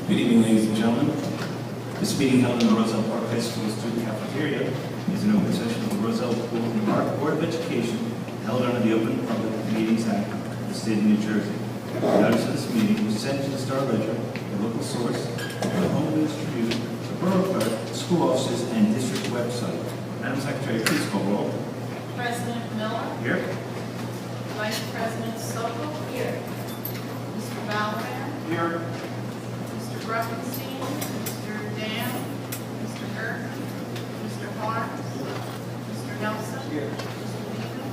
Good evening, ladies and gentlemen. This meeting held in the Roselle Park High School student cafeteria is an open session of the Roselle Park Board of Education held under the Open Public Meetings Act of the State of New Jersey. The notice of this meeting was sent to the Star Ledger, the local source, the Home News Tribune, the Borough Clerk, school offices, and district website. Madam Secretary, please call roll. President Miller. Here. Vice President Sokol. Here. Mr. Valvan. Here. Mr. Bruckenstein. Mr. Dan. Mr. Gerken. Mr. Harms. Mr. Nelson. Here. Mr. Levy.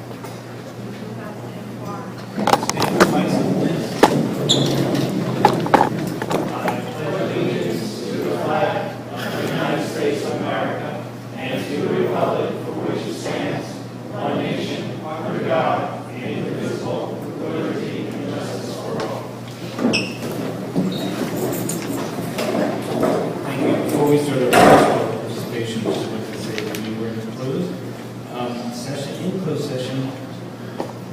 Mr. Warren. Stand for the flag salute, I pledge allegiance to the flag of the United States of America and to the republic for which it stands, one nation, under God, indivisible, with liberty and justice for all. Thank you. Before we start our first participation, I just want to say that we were in closed session. In closed session,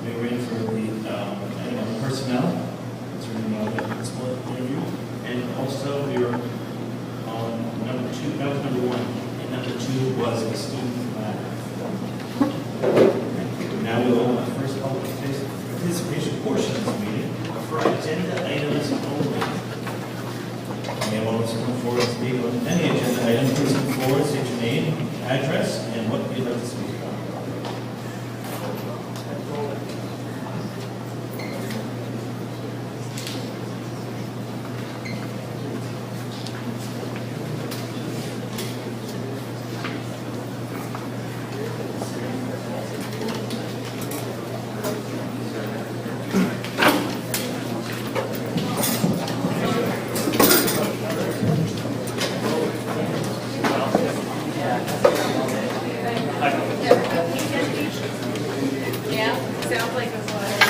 we were in for the item on personnel concerning the principal interview, and also we were on number 2. That was number 1, and number 2 was a student matter. Now we'll open the first public participation portion of the meeting for agenda items only. We have all come forward to speak on any agenda item. Please come forward, state your name, address, and what you'd like to speak about. Yeah, sounds like a flag.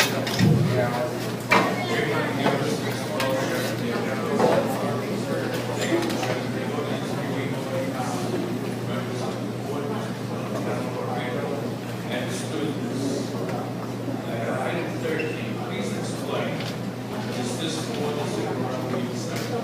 And students. Item 13, please explain. Is this for the supervisor sector?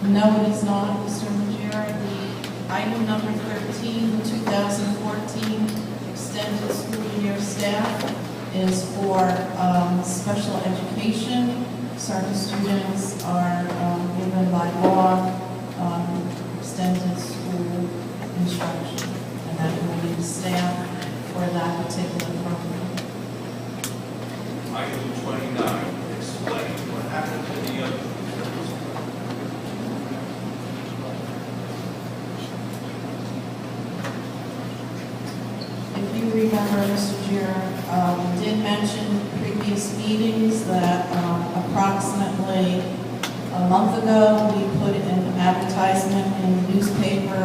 No, it is not, Mr. Majera. The item number 13, the 2014 extended school year staff is for special education. Certain students are given by law extended school instruction, and that will be the staff for that particular program. Item 29, explain what happened to the other. If you remember, Mr. Jira, we did mention in previous meetings that approximately a month ago, we put in an advertisement in the newspaper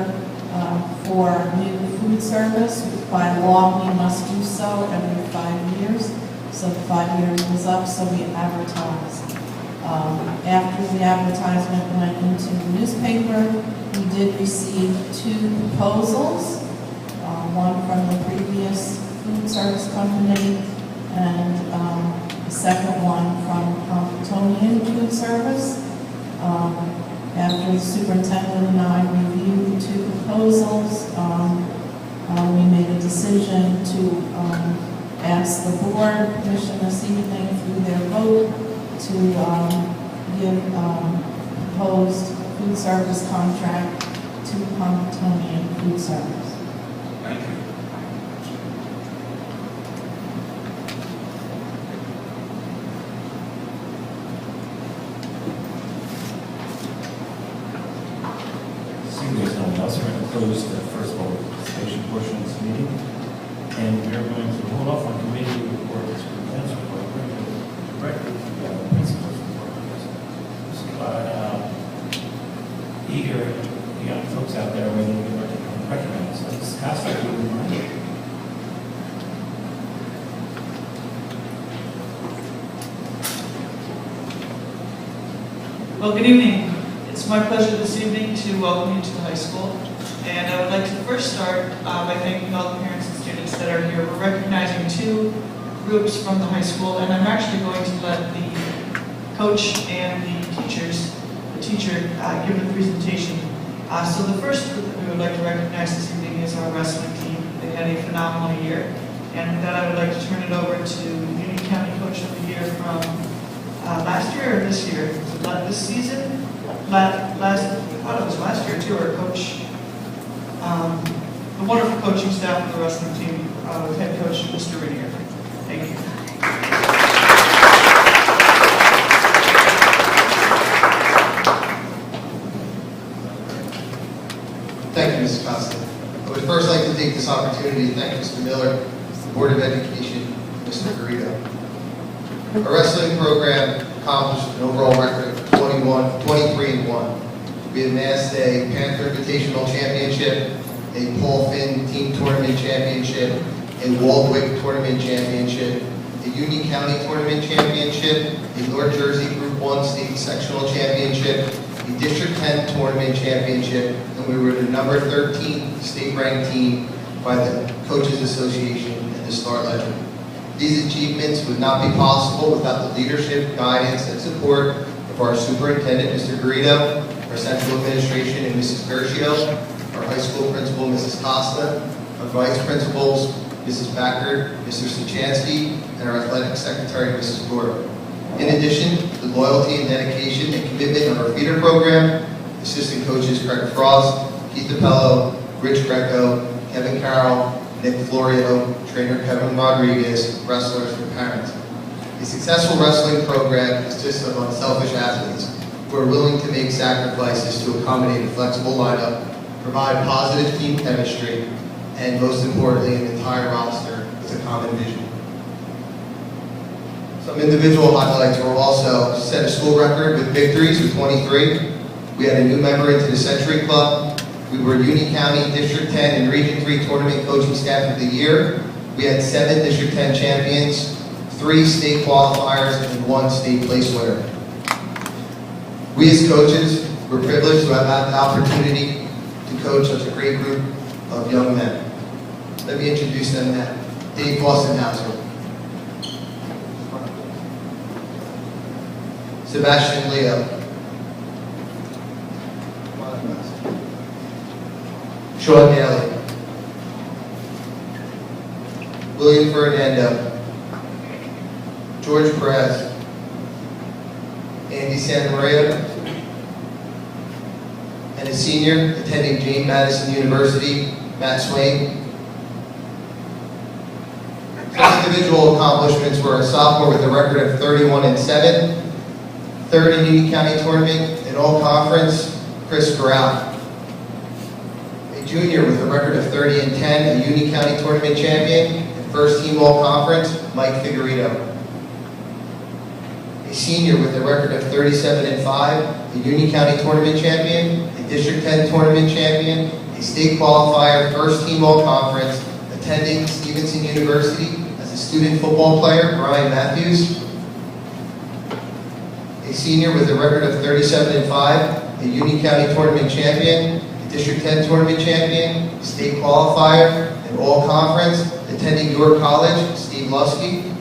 for new food service. By law, we must do so every 5 years. So the 5 years was up, so we advertised. After the advertisement went into the newspaper, we did receive 2 proposals. One from the previous food service company, and the second one from Comptonian Food Service. After the superintendent and I reviewed the 2 proposals, we made a decision to ask the board permission this evening through their vote to give proposed food service contract to Comptonian Food Service. Thank you. Seeing there's no one else, we're going to close the first public participation portion of this meeting, and we're going to hold off on committee reports, superintendent's report, we're going to go directly to the principal's report. Eager young folks out there waiting to be recognized. So Ms. Costa, if you would mind. Well, good evening. It's my pleasure this evening to welcome you to the high school. And I would like to first start by thanking all the parents and students that are here. We're recognizing 2 groups from the high school, and I'm actually going to let the coach and the teacher give the presentation. So the first group that we would like to recognize this evening is our wrestling team. They had a phenomenal year. And with that, I would like to turn it over to Union County Coach of the Year from last year or this year? This season? I thought it was last year too, our coach, the wonderful coaching staff of the wrestling team, with head coach Mr. Rainier. Thank you. Thank you, Mrs. Costa. I would first like to take this opportunity to thank Mr. Miller, the Board of Education, Mr. Garrido. Our wrestling program accomplished an overall record of 23-1. We amassed a Panther Invitational Championship, a Paul Finn Team Tournament Championship, a Waldwick Tournament Championship, a Union County Tournament Championship, a North Jersey Group 1 State Sectional Championship, a District 10 Tournament Championship, and we were the number 13 state-ranked team by the Coaches Association and the Star-Ledger. These achievements would not be possible without the leadership, guidance, and support of our superintendent, Mr. Garrido, our central administration, and Mrs. Gershio, our high school principal, Mrs. Costa, our vice principals, Mrs. Packard, Mr. Suchansky, and our athletic secretary, Mrs. Gordon. In addition, the loyalty and dedication and commitment of our feeder program, assistant coaches Craig Frost, Keith DiPello, Rich Greco, Kevin Carroll, Nick Florio, trainer Kevin Rodriguez, wrestlers and parents. A successful wrestling program consists of unselfish athletes who are willing to make sacrifices to accommodate a flexible lineup, provide positive team chemistry, and most importantly, an entire roster with a common vision. Some individual highlights were also set a school record with victories with 23. We had a new member into the Century Club. We were Union County District 10 and Region 3 Tournament Coaching Staff of the Year. We had 7 District 10 champions, 3 state qualifiers, and 1 state place winner. We as coaches were privileged to have had the opportunity to coach such a great group of young men. Let me introduce them now. Dave Fostenhauser, Sebastian Leo, Sean Daly, William Fernando, George Perez, Andy Santamaria, and a senior attending James Madison University, Matt Swain. Some individual accomplishments were a sophomore with a record of 31-7, third in Union County Tournament and All Conference, Chris Corral. A junior with a record of 30-10, a Union County Tournament champion, and first team All Conference, Mike Figueredo. A senior with a record of 37-5, a Union County Tournament champion, a District 10 Tournament champion, a state qualifier, first team All Conference, attending Stevenson University as a student football player, Brian Matthews. A senior with a record of 37-5, a Union County Tournament champion, a District 10 Tournament champion, state qualifier, and All Conference, attending York College, Steve Lusky.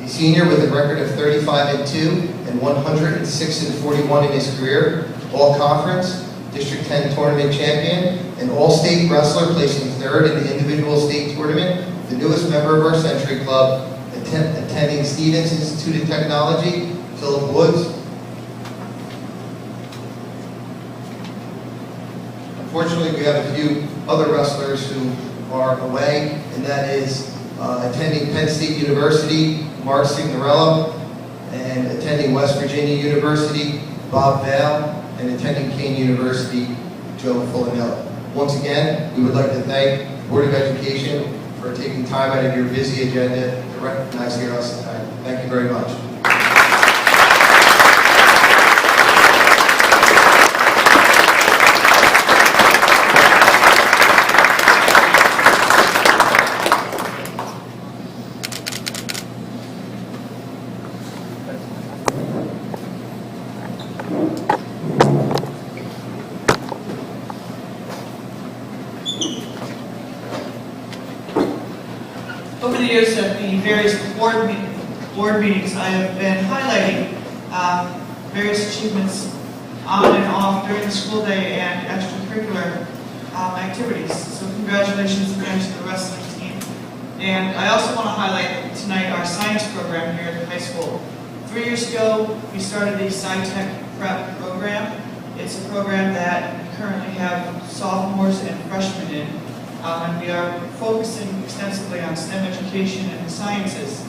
A senior with a record of 35-2 and 106-41 in his career, All Conference, District 10 Tournament champion, and All-State wrestler, placing third in the individual state tournament, the newest member of our Century Club, attending Stevens Institute of Technology, Philip Woods. Unfortunately, we have a few other wrestlers who are away, and that is attending Penn State University, Mark Signorello, and attending West Virginia University, Bob Vale, and attending Kane University, Joe Fulanello. Once again, we would like to thank the Board of Education for taking time out of your busy agenda to recognize the heroes tonight. Thank you very much. Over the years at the various board meetings, I have been highlighting various achievements on and off during the school day and extracurricular activities. So congratulations again to the wrestling team. And I also want to highlight tonight our science program here at the high school. 3 years ago, we started the Sci-Tech Prep program. It's a program that we currently have sophomores and freshmen in. And we are focusing extensively on STEM education and the sciences.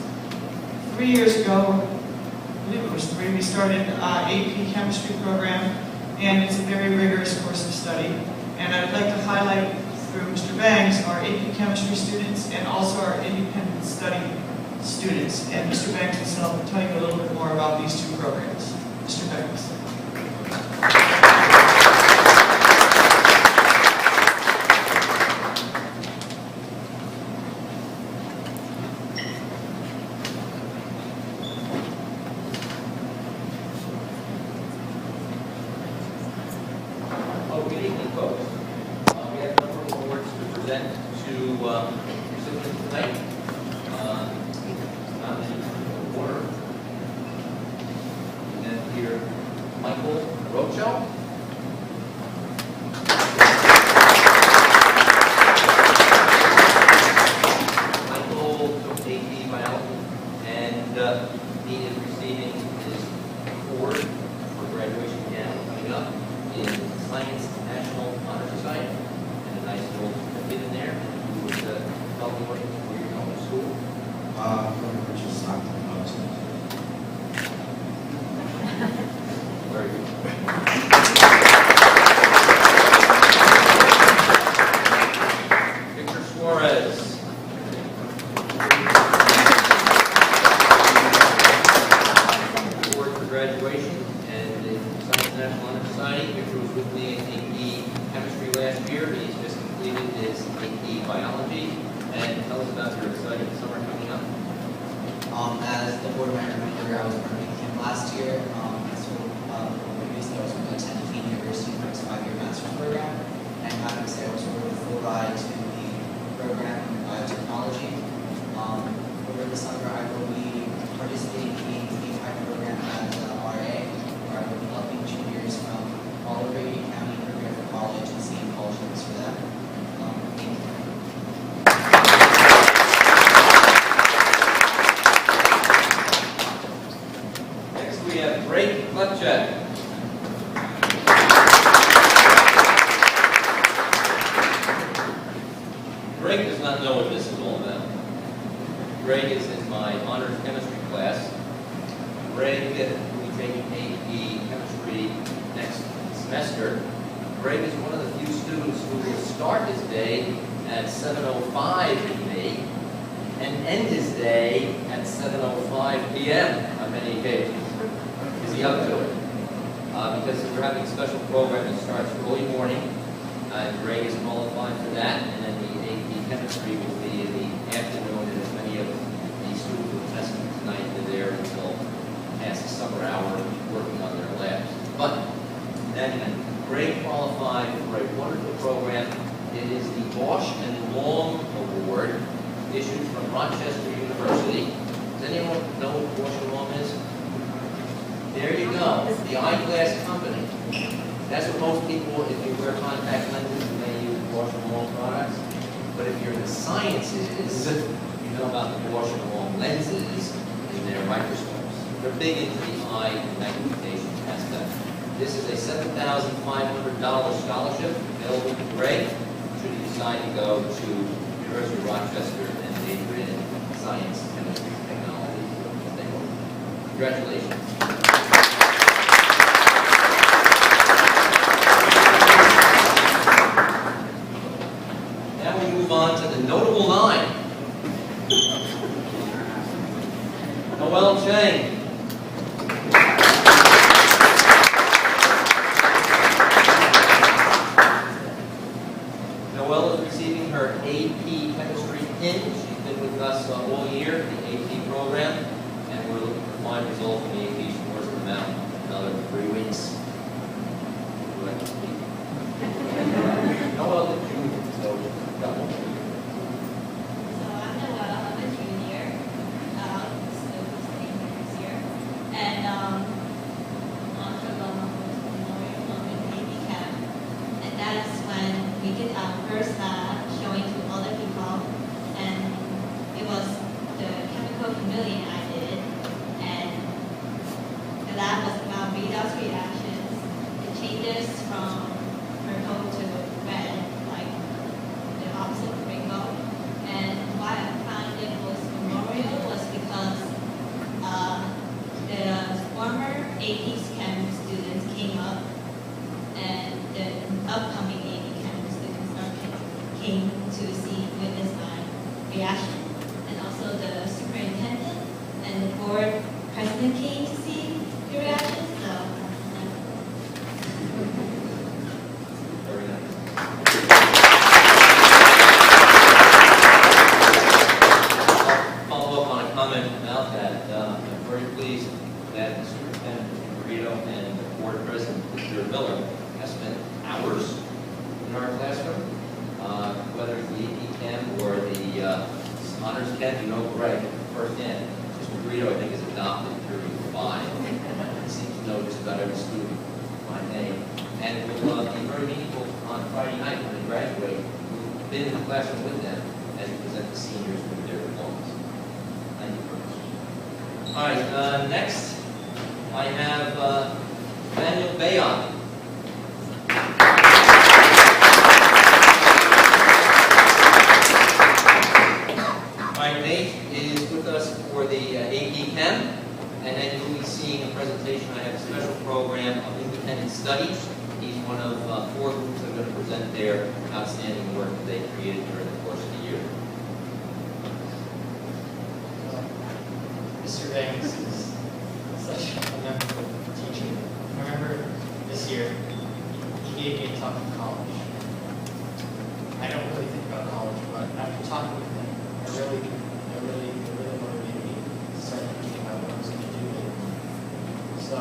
3 years ago, I believe it was 3, we started AP chemistry program, and it's a very rigorous course of study. And I'd like to highlight through Mr. Banks our AP chemistry students and also our independent study students. And Mr. Banks himself will tell you a little bit more about these two programs. Mr. Banks. Good evening, folks. We have a number of awards to present to recipients tonight. Nominated order. And then here, Michael Roselle. Michael took AP Biology, and he is receiving his award for graduation now coming up in Science National Honor Society, and a nice little certificate in there. Who was tell me where you're going to school? Which is Stockton Post. Very good. Victor Suarez. Award for graduation and in Science National Honor Society. Victor was with me in AP Chemistry last year. He's just completed his AP Biology. And tell us about your exciting summer coming up. As the board might remember, I was running camp last year. Previously, I was going to attend Keene University for its 5-year master's program. And I'm happy to say I was sort of the full ride to the program in biotechnology. Over the summer, I will be participating in the PI program at the RA, where I will be helping juniors from all over Union County prepare for college and seeing college trips for them. Thank you. Next we have Drake Klepchak. Greg does not know what this is all about. Greg is in my honors chemistry class. Greg will be taking AP chemistry next semester. Greg is one of the few students who will start his day at 7:05 in May and end his day at 7:05 p.m. on many occasions. Is he up to it? Because we're having a special program that starts early morning. Greg is qualified for that, and then the AP chemistry will be in the afternoon, and as many of the students who are testing tonight are there until past the summer hour working on their labs. But then Greg qualified for a wonderful program. It is the Bosch and Long Award issued from Rochester University. Does anyone know what Bosch and Long is? There you go, the eyeglass company. That's what most people, if you wear contact lenses, they use Bosch and Long products. But if you're in the sciences, you know about the Bosch and Long lenses in their microscopes. They're big into the eye magnification aspect. This is a $7,500 scholarship available to Greg should he decide to go to University of Rochester and major in science, chemistry, technology. Congratulations. Now we move on to the notable 9. Noelle Chang. Noelle is receiving her AP Chemistry pin. She's been with us all year, the AP program, and we're looking for fine results in the AP. She works them out another 3 weeks. Would you like to speak? Noelle, did you? So, got one. So I'm Noelle, I'm a reaction, and also the superintendent and the board president came to see the reaction, so. Very nice. I'll follow up on a comment about that. I'm very pleased that the superintendent, Mr. Burrito, and the board president, Mr. Miller, have spent hours in our classroom, whether it's the AP Chem or the honors Chem, you know Greg firsthand. Mr. Burrito, I think, is adopted through 5. He seems to know just about every student by name. And it will be very meaningful on Friday night when they graduate. We've been in the classroom with them as we present the seniors with their diplomas. Thank you very much. All right, next I have Daniel Bayon. Nate is with us for the AP Chem, and then you'll be seeing a presentation. I have a special program of independent studies. He's one of 4 groups that are going to present their outstanding work that they created during the course of the year. Mr. Banks is such a memorable teacher. I remember this year, he gave me a talk in college. I don't really think about college, but after talking with him, it really motivated me to start thinking about what I was going to do later. So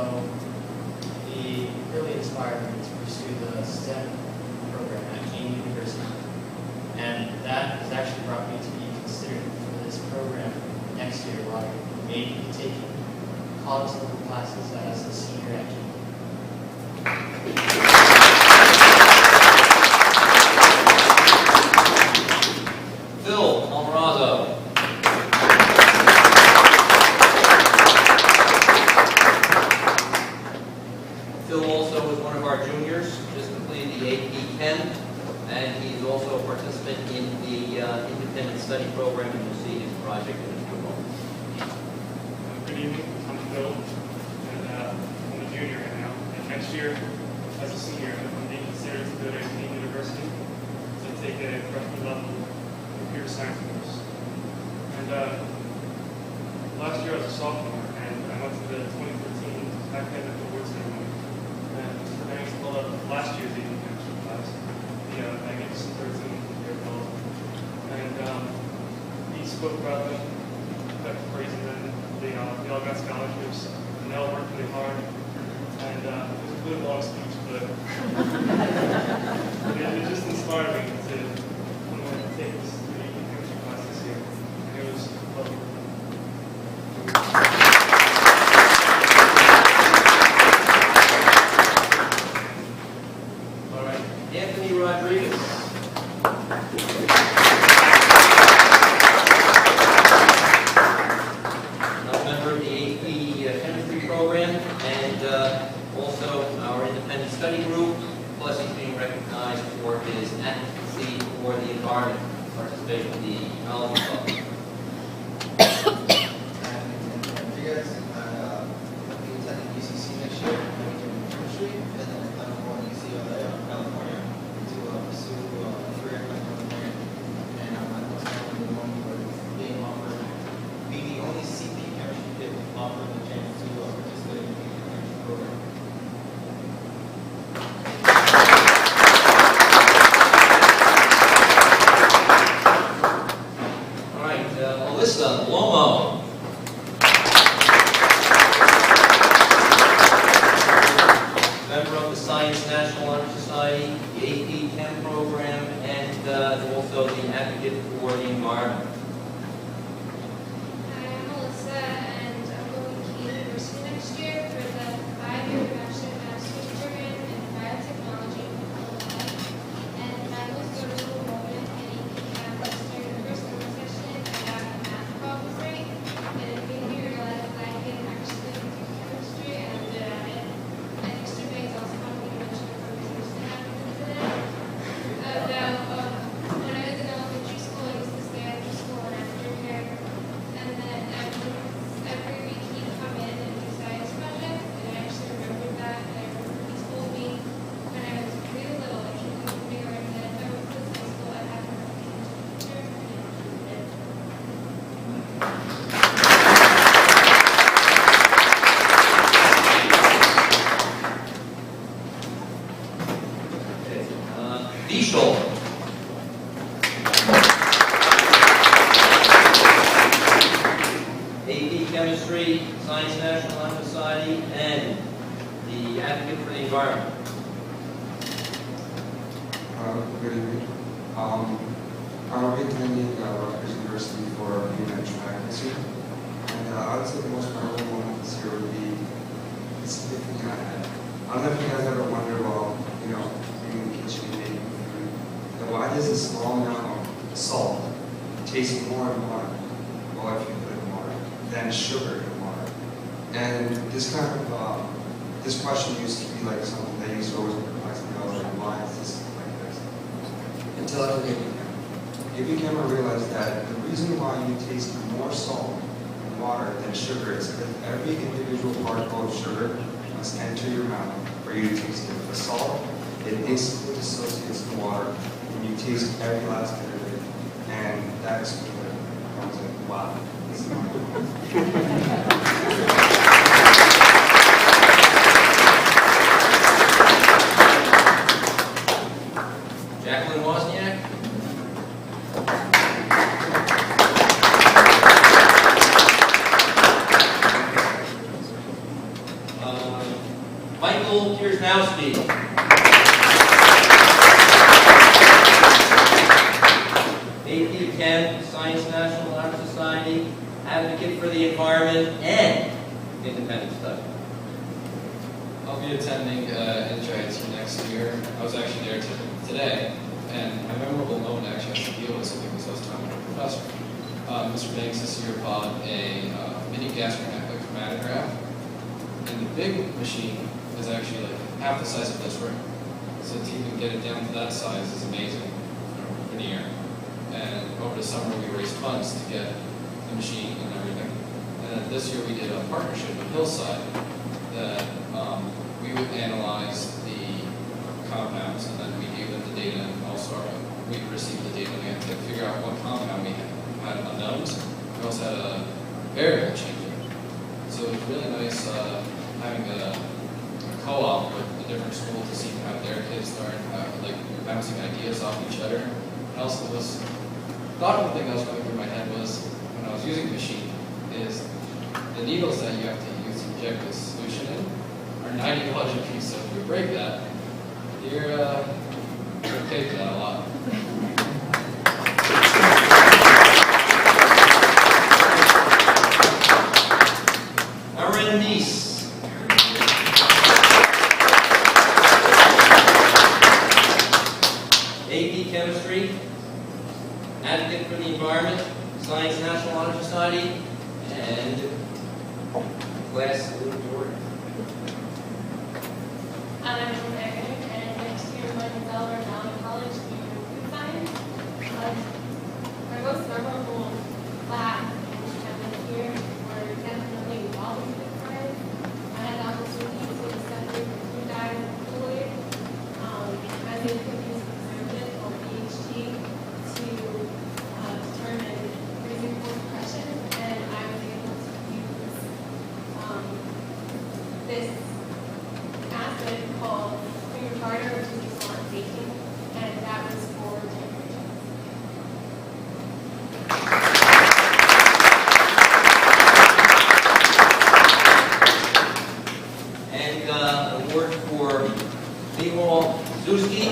he really inspired me to pursue the STEM program at Kean University. And that has actually brought me to be considered for this program next year, where I may be taking college level classes as a senior at Kean. Phil Almarazzo. Phil also was one of our juniors, just completed the AP Chem, and he's also a participant in the independent study program, and you'll see his project in a few moments. Good evening, I'm Phil, and I'm a junior right now. And next year, as a senior, I'm being considered to go to Kean University to take a freshman level computer science course. And last year I was a sophomore, and I went to the 2013 academic award ceremony. And Mr. Banks pulled up last year's AP chemistry class, the Magnificent 13 year old. And he spoke about them, kept praising them. They all got scholarships, and they all worked really hard. And it was a really long speech, but it just inspired me to take this chemistry class this year. And it was lovely. All right, Anthony Rodriguez. Another member of the AP Chemistry program, and also our independent study group, plus he's being recognized for his advocacy for the environment, participation in the Ecology Club. I'll be attending UCC next year, I'm doing chemistry, and then I'm planning on going to UCLA, California, to pursue a career in engineering. And I'm most likely the one for being the only CP chemistry kid offered the chance to participate in the chemistry program. All right, Alyssa Lomo. Member of the Science National Honor Society, the AP Chem program, and also the advocate for the environment. Hi, I'm Melissa, and I'm going to Kean University next year for the 5-year bachelor master's program in biotechnology. And my goal is to go to enrollment in AP Chem last year. The first summer session, I got a math problem right, and it made me realize that I can actually do chemistry, and I'm good at it. And Mr. Banks also helped me mention the programs that happened today. When I was in elementary school, I used to stay after school Diesel. AP Chemistry, Science National Honor Society, and the Advocate for the Environment. Good evening. I'll be attending Rutgers University for BMed faculty. And I would say the most memorable moment this year would be the significant ahead. I don't know if you guys ever wonder, well, being in the kitchen and making food, that why does a small amount of salt taste more in water, well, if you put it in water, than sugar in water? And this kind of, this question used to be like something that used to always perplex me. I was like, why is this like this? Until I took AP Chem, I realized that the reason why you taste more salt in water than sugar is because every individual particle of sugar must enter your mouth for you to taste it. The salt, it instantly dissociates the water when you taste every last bit of it. And that explained it. I was like, wow, this is my Jacqueline Wozniak. Michael Kiersnowski. AP Chem, Science National Honor Society, Advocate for the Environment, and Independent Study. I'll be attending NJIT next year. I was actually there today, and a memorable moment actually has to deal with something because I was talking to a professor. Mr. Banks this year bought a mini gas chromatograph, and the big machine is actually like half the size of this room. So to even get it down to that size is amazing, veneer. And over the summer we raised funds to get the machine and everything. And then this year we did a partnership with Hillside that we would analyze the compounds, and then we gave them the data, and also we received the data. We had to figure out what compound we had unknowns. We also had a variable changer. So it was really nice having a co-op with a different school to see how their kids start like bouncing ideas off each other. And also was thought of the thing that was going through my head was when I was using the machine is the needles that you have to use to inject this solution in are 90 dollars a piece. So if you break that, you're gonna pay for that a lot. Aaron Neese. AP Chemistry, Advocate for the Environment, Science National Honor Society, and class Jordan. I'm Megan, and next year my Roselle College to food science. My most memorable class which I've been here were definitely quality different. I had the opportunity to study with food dyes and fluid. I did cookies conservative or PhD to determine freezing point depression, and I was able to use this acid called free retarder, which is used on baking, and that was for temperature. And an award for Mihal Zuski.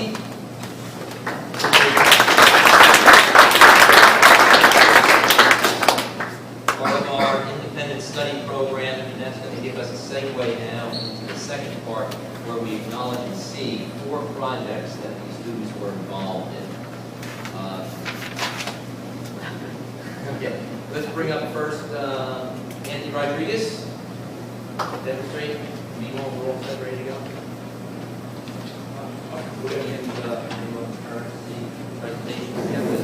Part of our independent study program, and that's going to give us a segue now into the second part where we acknowledge and see 4 projects that these students were involved in. Okay, let's bring up first Anthony Rodriguez. Demonstrate. Meanwhile, we're all set, ready to go. We're going to get the presentation together.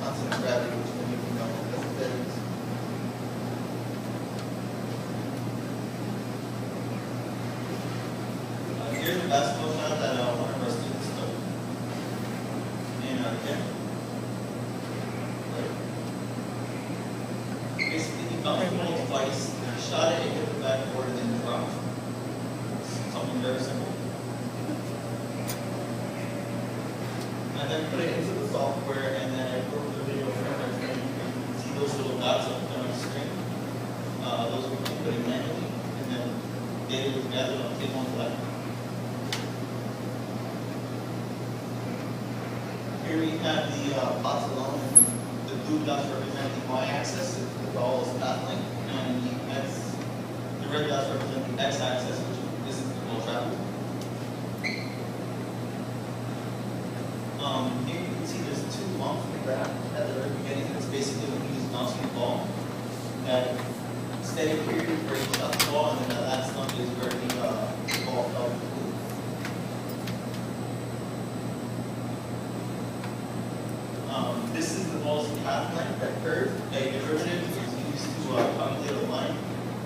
constant of gravity, which many of you know because of physics. Here's a basketball shot that one of our students took. And yeah. Basically, he bounced the ball twice, shot it, hit the backboard, and then dropped. Something very simple. And then put it into the software, and then I broke the video from there. You can see those little dots up there on the screen. Those were put in manually, and then data was gathered on tape on the left. Here we have the plots alone, and the blue dots represent the y-axis, the ball is path length, and the red dots represent the x-axis, which is the ball travel. Here you can see there's two bumps in the graph at the very beginning. It's basically when he was bouncing the ball. That steady period where he shot the ball, and then that last bump is where the ball fell to the blue. This is the ball's path length, that curve. A derivative was used to calculate a line,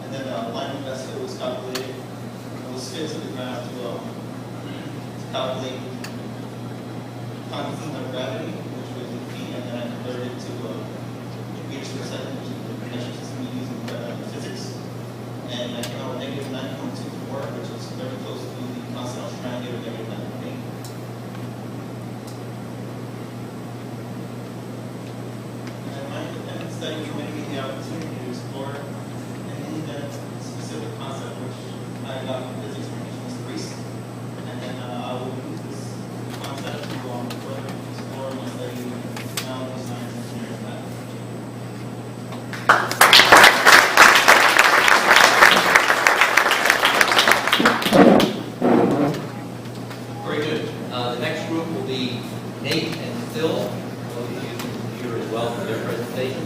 and then a line of vector was calculated. It was fit to the graph to calculate constant of gravity, which was in feet, and then I converted it to meters per second, which is the measure system we use in physics. And I came out with negative 9.24, which was very close to the constant Australian of negative 9.8. And my independent study gave me the opportunity to explore an in-depth specific concept, which I got from physics from Mr. Reese. And then I will use this concept to further explore my study in technology, science, engineering, and math. Very good. The next group will be Nate and Phil. Both of you using the computer as well for their presentation.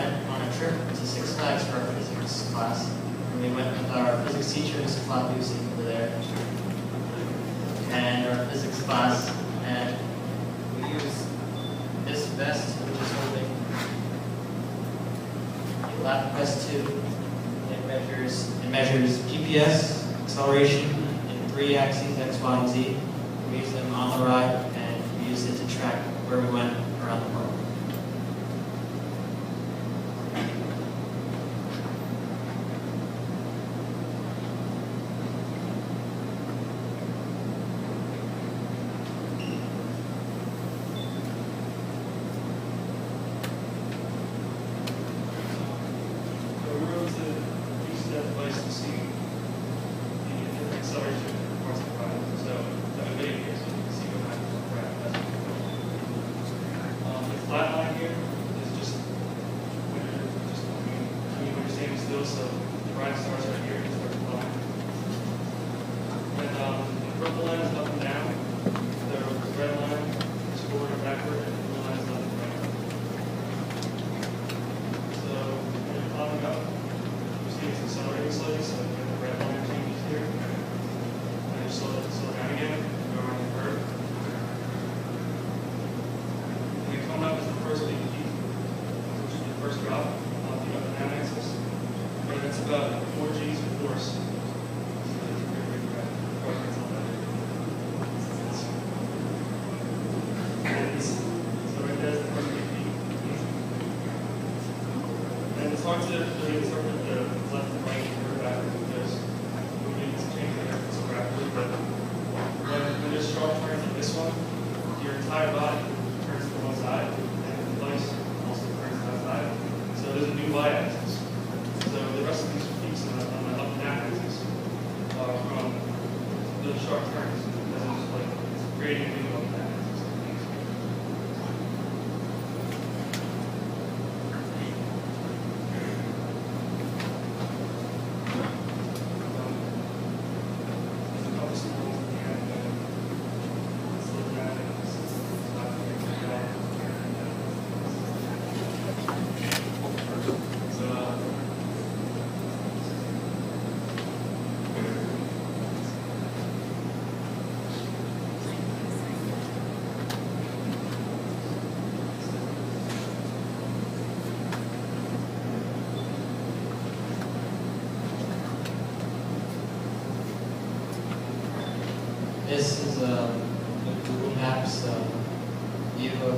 went on a trip to Six Flags for our physics class. And we went with our physics teacher, Mr. Flapusi, over there, and our physics class, and we used this vest, which is holding a lap vest 2. It measures GPS, acceleration in 3 axes, X, Y, and Z. We used them on the ride, and we used it to track where we went around the park. So we were able to use that device to see the different acceleration of different parts of the ride. So I have a video here so you can see what happens on the ride. The flat line here is just when you're standing still, so the ride starts right here and starts flying. And the purple line is up and down. The red line is forward and backward, and the blue line is left and right. So when you're climbing up, you see it's accelerating slowly, so you have the red line changes here. And you slow down again, go around the curve. And then coming up is the first big peak, which is the first drop off the up and down axis. And that's about 4 G's of force. So that's a pretty big drop. So right there's the first big peak. And it's hard to really interpret the left and right or backwards because we need to change the direction so rapidly. But when there's sharp turns like this one, your entire body turns to one side, and the device also turns to that side. So there's a new y-axis. So the rest of these peaks on the up and down axis are from those sharp turns. Because it's like it's creating a new up and down axis. This is the Google Maps view of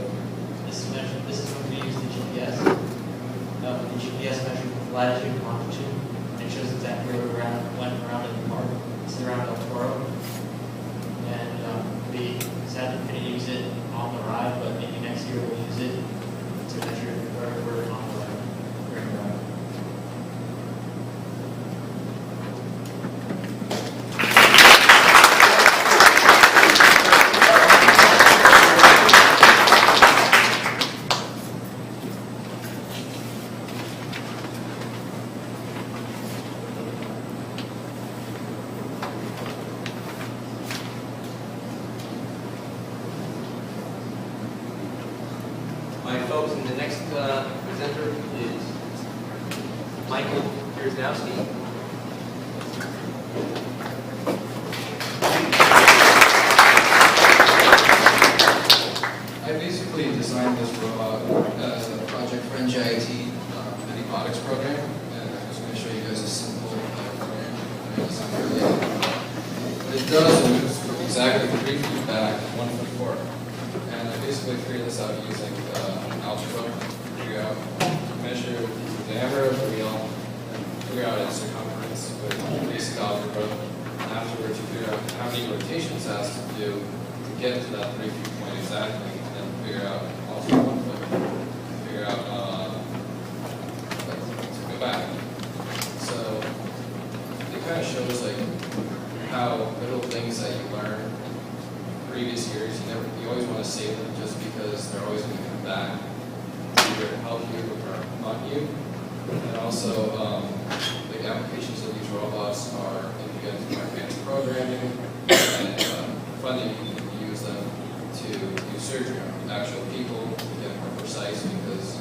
this measure. This is when we use the GPS. The GPS measures latitude and longitude. It shows exactly where we went around in the park. This is around El Toro. And we sadly couldn't use it on the ride, but maybe next year we'll use it to measure where we're on the ride during the ride. My folks, and the next presenter is Michael Pierzowski. I basically designed this robot as a project for NJIT robotics program, and I'm just going to show you guys a simple program. I mean, it's not really, what it does is it's exactly 3 feet back, 1 foot forward. And I basically figured this out using algebra, figure out, measure the diameter of the wheel, and figure out its circumference with basic algebra. And afterwards, you figure out how many rotations it has to do to get to that 3 feet point exactly, and then figure out also 1 foot, figure out to go back. So it kind of shows like how little things that you learn previous years, you always want to save them just because they're always going to come back to either help you or haunt you. And also, the applications of these robots are if you get into advanced programming and funding, you can use them to do surgery on actual people to get more precise because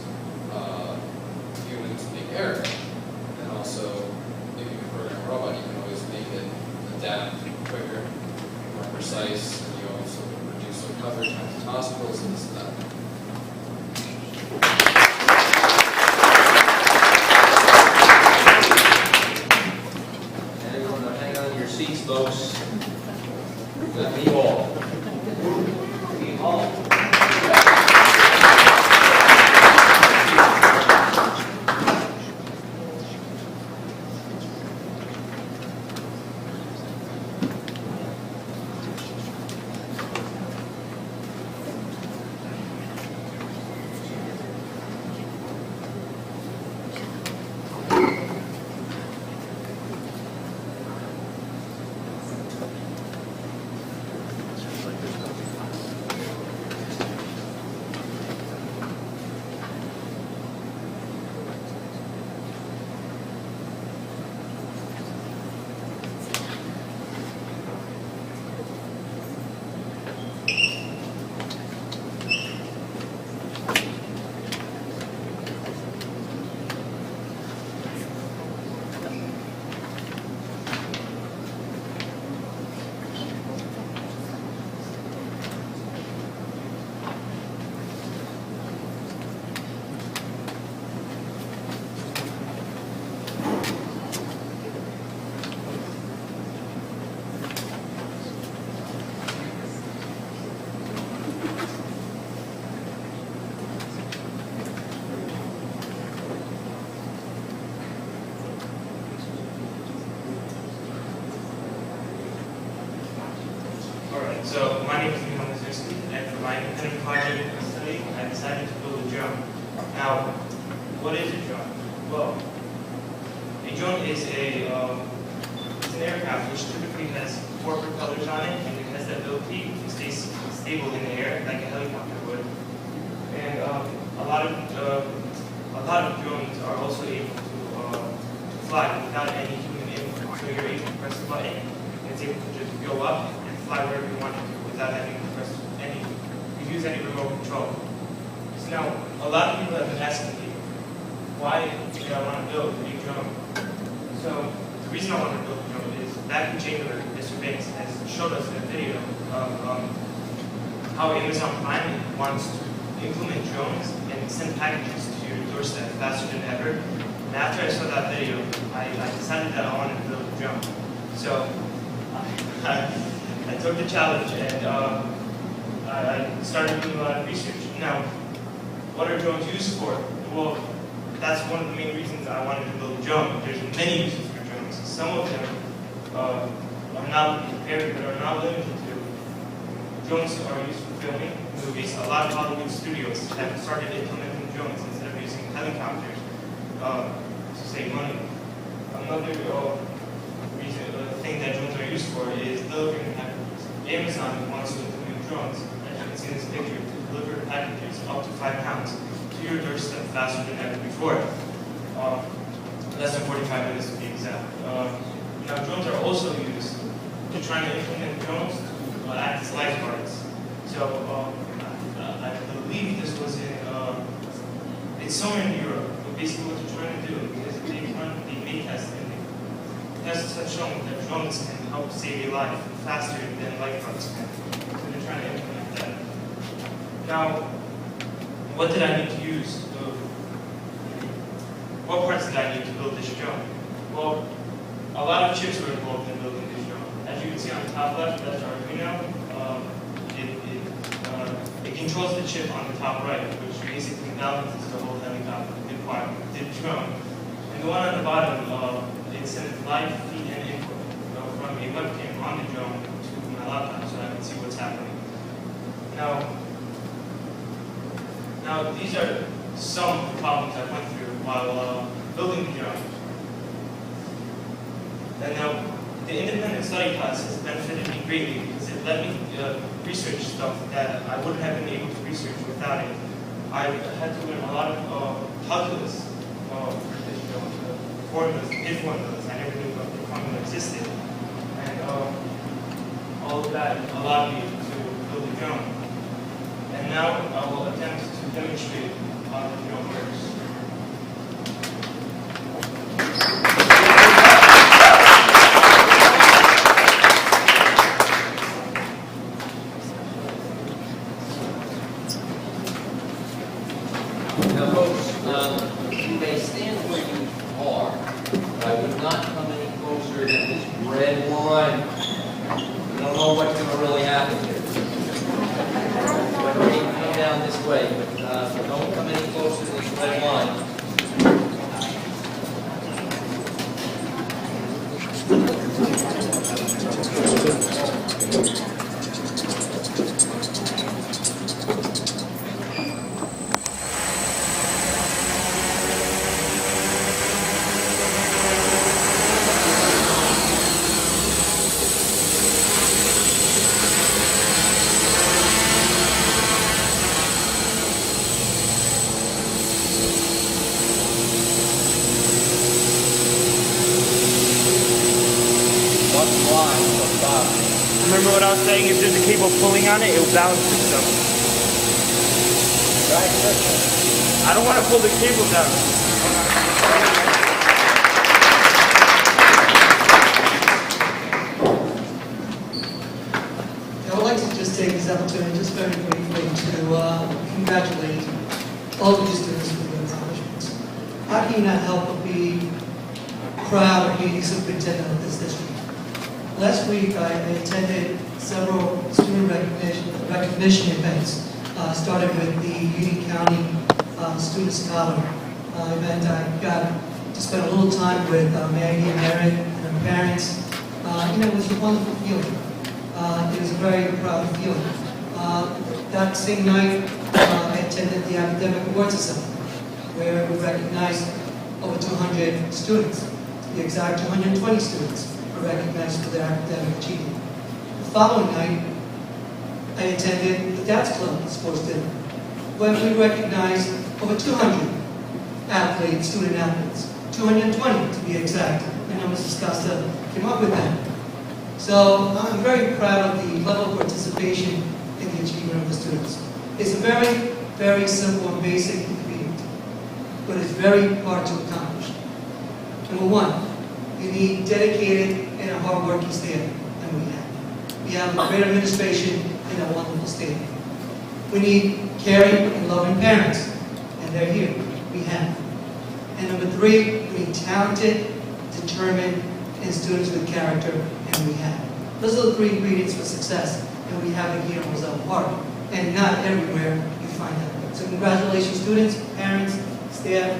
my independent project study, I decided to build a drone. Now, what is a drone? Well, a drone is it's an aircraft which typically has 4 propellers on it, and it has the ability to stay stable in the air like a helicopter would. And a lot of drones are also able to fly without any human input. So you're able to press the button, and it's able to just go up and fly wherever you want it to without having to use any remote control. So now, a lot of people have been asking me, why did I want to build a drone? So the reason I want to build a drone is back in January, Mr. Banks has showed us a video of how Amazon Prime wants to implement drones and send packages to your doorstep faster than ever. And after I saw that video, I decided that I wanted to build a drone. So I took the challenge and I started doing a lot of research. Now, what are drones used for? Well, that's one of the main reasons I wanted to build a drone. There's many uses for drones. Some of them are not compared, but are not limited to. Drones are used for filming movies. A lot of Hollywood studios have started implementing drones instead of using helicopters to save money. Another thing that drones are used for is delivering packages. Amazon wants to implement drones, as you can see in this picture, to deliver packages up to 5 pounds to your doorstep faster than ever before. Less than 45 minutes to be exact. Now, drones are also used to try to implement drones to act as lifeguards. So, I believe this was it's somewhere in Europe, but basically what they're trying to do, because they make tests, and tests have shown that drones can help save your life faster than lifeguards can. So they're trying to implement that. Now, what did I need to use? What parts did I need to build this drone? Well, a lot of chips were involved in building this drone. As you can see on the top left, that's Arduino. It controls the chip on the top right, which basically balances the whole helicopter, the drone. And the one on the bottom, it sends live feed and input from a webcam on the drone to my laptop so I can see what's happening. Now these are some of the problems I went through while building the drone. And now, the independent study class has benefited me greatly because it let me research stuff that I wouldn't have been able to research without it. I had to learn a lot of calculus for this drone, formulas, if formulas. I never knew the formula existed. And all of that allowed me to build the drone. And now I will attempt to demonstrate how the drone works. Now, folks, you may stand where you are, but I would not come any closer than this red line. You don't know what's going to really happen here. But you can come down this way, but don't come any closer to this red line. Remember what I was saying? If there's a cable pulling on it, it will balance itself. I don't want to pull the cable down. I would like to just take this opportunity, just very briefly, to congratulate all of the students for their accomplishments. How can you not help but be proud of being superintendent of this district? Last week, I attended several student recognition events, starting with the Union County Student Scholar event. I got to spend a little time with Maggie and Erin and her parents. It was a wonderful feeling. It was a very proud feeling. That same night, I attended the Academic Awards Assembly, where we recognized over 200 students. To be exact, 220 students were recognized for their academic achievement. The following night, I attended the Dad's Club sports dinner, where we recognized over 200 athletes, student athletes, 220 to be exact. I know Mrs. Costa came up with that. So I'm very proud of the level of participation in the achievement of the students. It's a very, very simple and basic feat, but it's very hard to accomplish. Number one, you need dedicated and a hard-working staff, and we have. We have a great administration and a wonderful staff. We need caring and loving parents, and they're here. We have. And number three, we need talented, determined, and students with character, and we have. Those are the three ingredients for success, and we have it here in Roselle Park, and not everywhere you find that. So congratulations, students, parents, staff.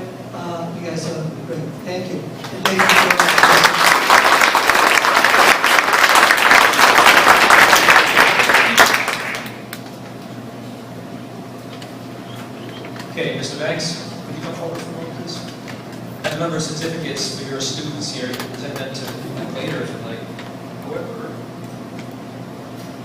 You guys are great. Thank you. And thank you very much. Okay, Mr. Banks, could you come forward for a moment, please? I have a number of certificates for your students here. You can present them to me later if you'd like. However,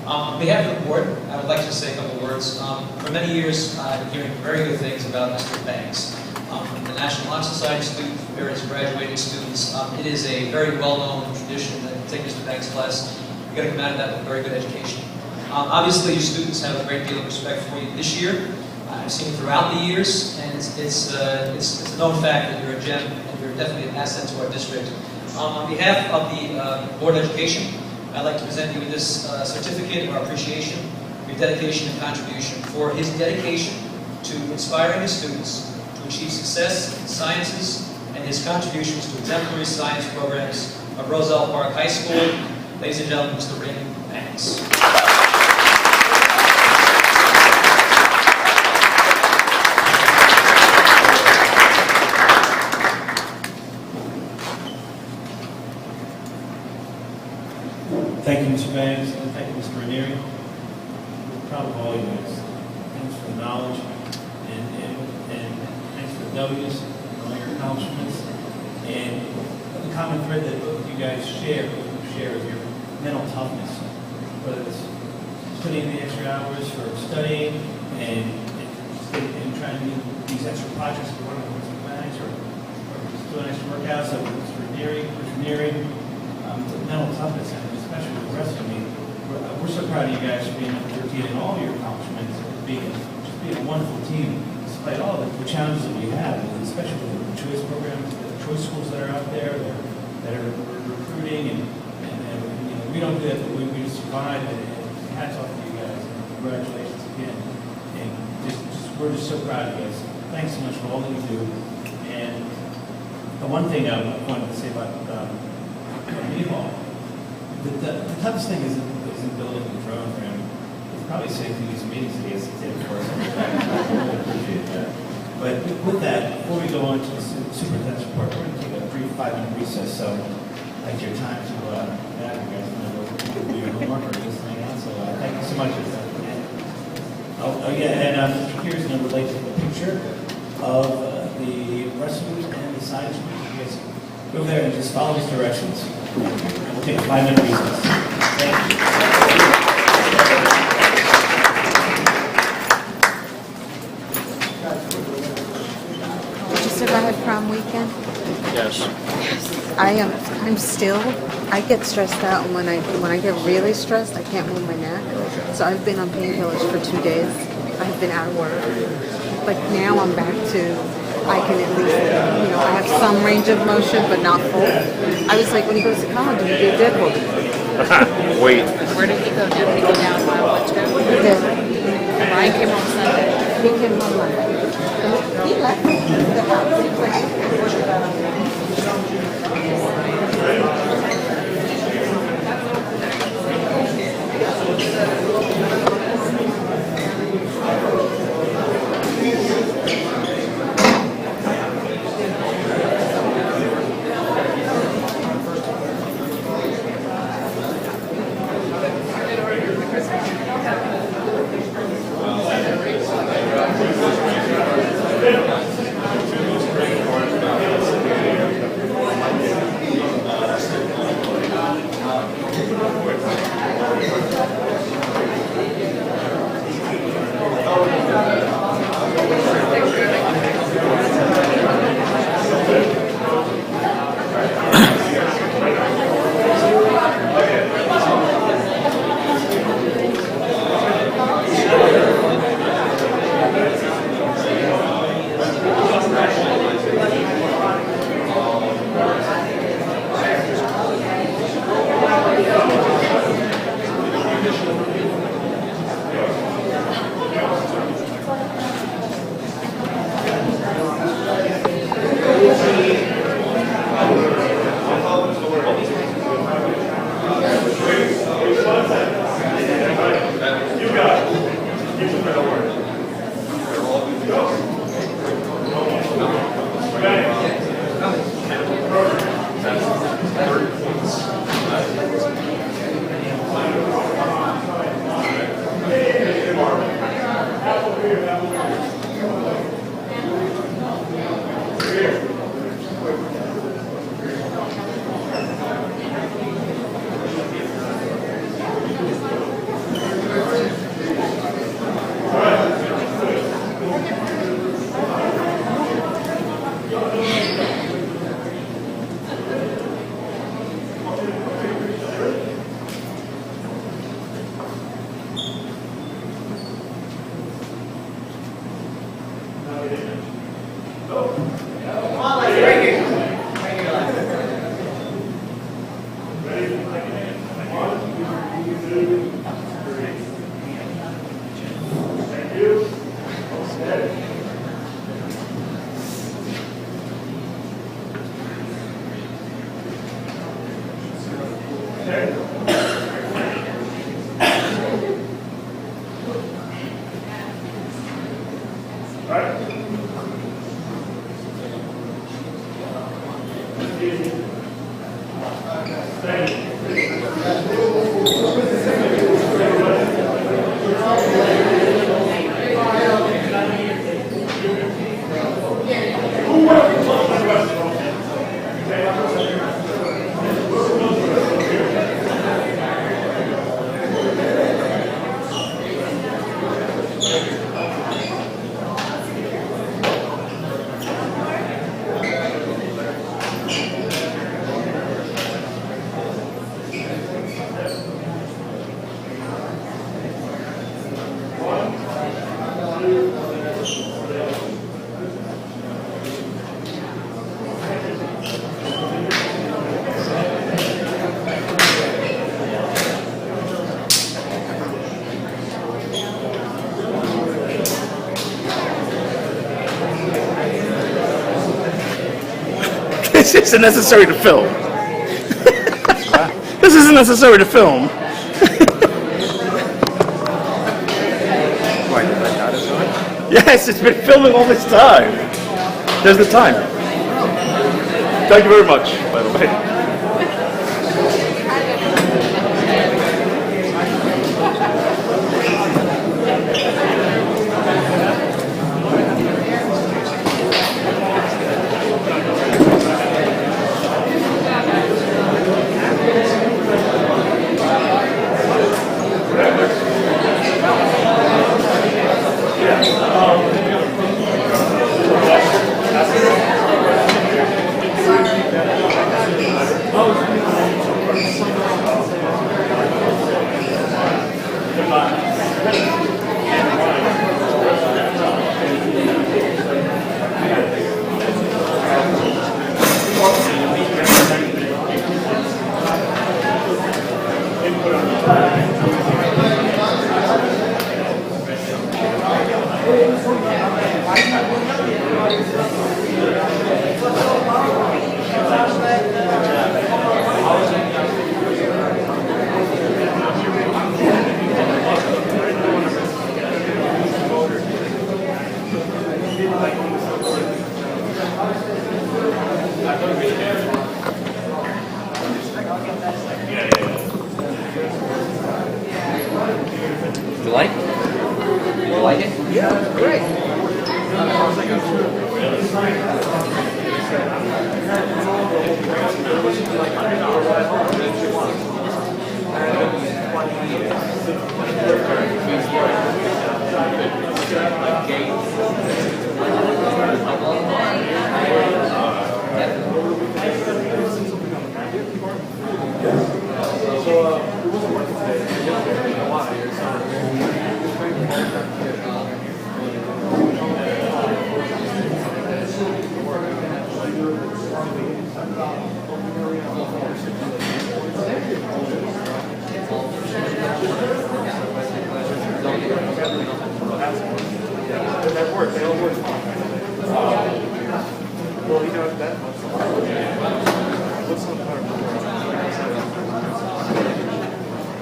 on behalf of the board, I would like to say a couple of words. For many years, I've been hearing very good things about Mr. Banks. From the National Honor Society students, various graduating students, it is a very well-known tradition that you take Mr. Banks' class, you're going to come out of that with a very good education. Obviously, your students have a great deal of respect for you this year. I've seen it throughout the years, and it's a known fact that you're a gem and you're definitely an asset to our district. On behalf of the Board of Education, I'd like to present you with this certificate of our appreciation, your dedication and contribution for his dedication to inspiring his students to achieve success in sciences and his contributions to exemplary science programs of Roselle Park High School. Ladies and gentlemen, Mr. Raymond Banks. Thank you, Mr. Banks, and thank you, Mr. Ranieri. We're proud of all you guys. Thanks for the knowledge, and thanks for the W's, and all your accomplishments. And the common thread that both of you guys share is your mental toughness, whether it's putting in the extra hours for studying and trying to do these extra projects for one of Mr. Banks or just doing extra workouts like Mr. Ranieri, the mental toughness, and especially with the rest of me. We're so proud of you guys for being up 13 and all your accomplishments, being a wonderful team, despite all the challenges that we have, and especially with the choice programs, the choice schools that are out there that are recruiting, and you know, we don't do that, but we just survive, and hats off to you guys, and congratulations again. And we're just so proud of you guys. Thanks so much for all that you do. And the one thing I wanted to say about Meanwhile, the toughest thing isn't building the drone for him. It's probably safe to use meetings that he has to take for us. I really appreciate that. But with that, before we go on to the superintendent's report, we're going to take a brief 5-minute recess. So, like your time to you guys want to do your homework or just hang out. So, thank you so much. Oh yeah, and Mr. Kear's going to relate to the picture of the rescues and the science group. You guys go there and just follow his directions. We'll take a 5-minute recess. Thank you. Did you survive prom weekend? Yes. I'm still, I get stressed out when I get really stressed, I can't move my neck. So I've been on painkillers for 2 days. I've been out of work. But now I'm back to, I can at least, I have some range of motion, but not full. I was like, when he goes to college, he did Deadpool. Wait. Where did he go? Did he go down while watching it? He did. Ryan came home Sunday. He came home Monday. He left the house. He went. This isn't necessary to film. This isn't necessary to film. Yes, it's been filming all this time. There's the time. Thank you very much, by the way. You like it? You like it? Yeah, great. That works. They all work. Well, you know, that what's on the power?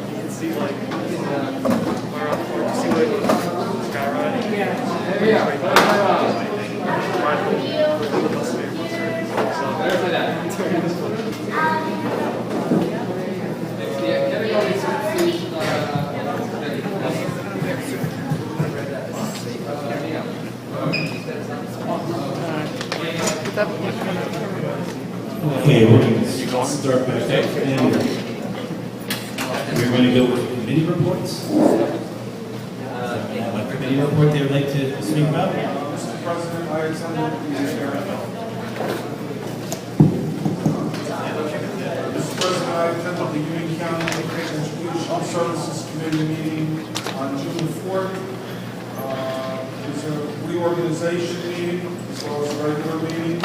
You can see, like, far out before, you see, like, skyride. Yeah. Okay, we're going to start back up, and we're going to go with committee reports. What committee report they would like to speak about? Mr. President, I attended the Union County Educational Services Committee meeting on June 4th. It was a reorganization meeting as well as a regular meeting.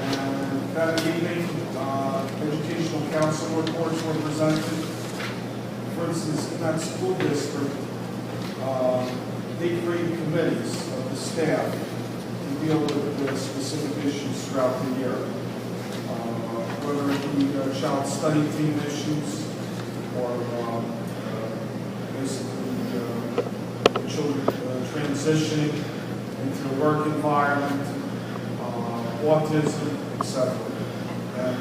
And that evening, educational council reports were presented. For instance, in that school district, they create committees of the staff to deal with the specific issues throughout the year. whether it be child study team issues or basically children transitioning into the work environment, autism, etc. And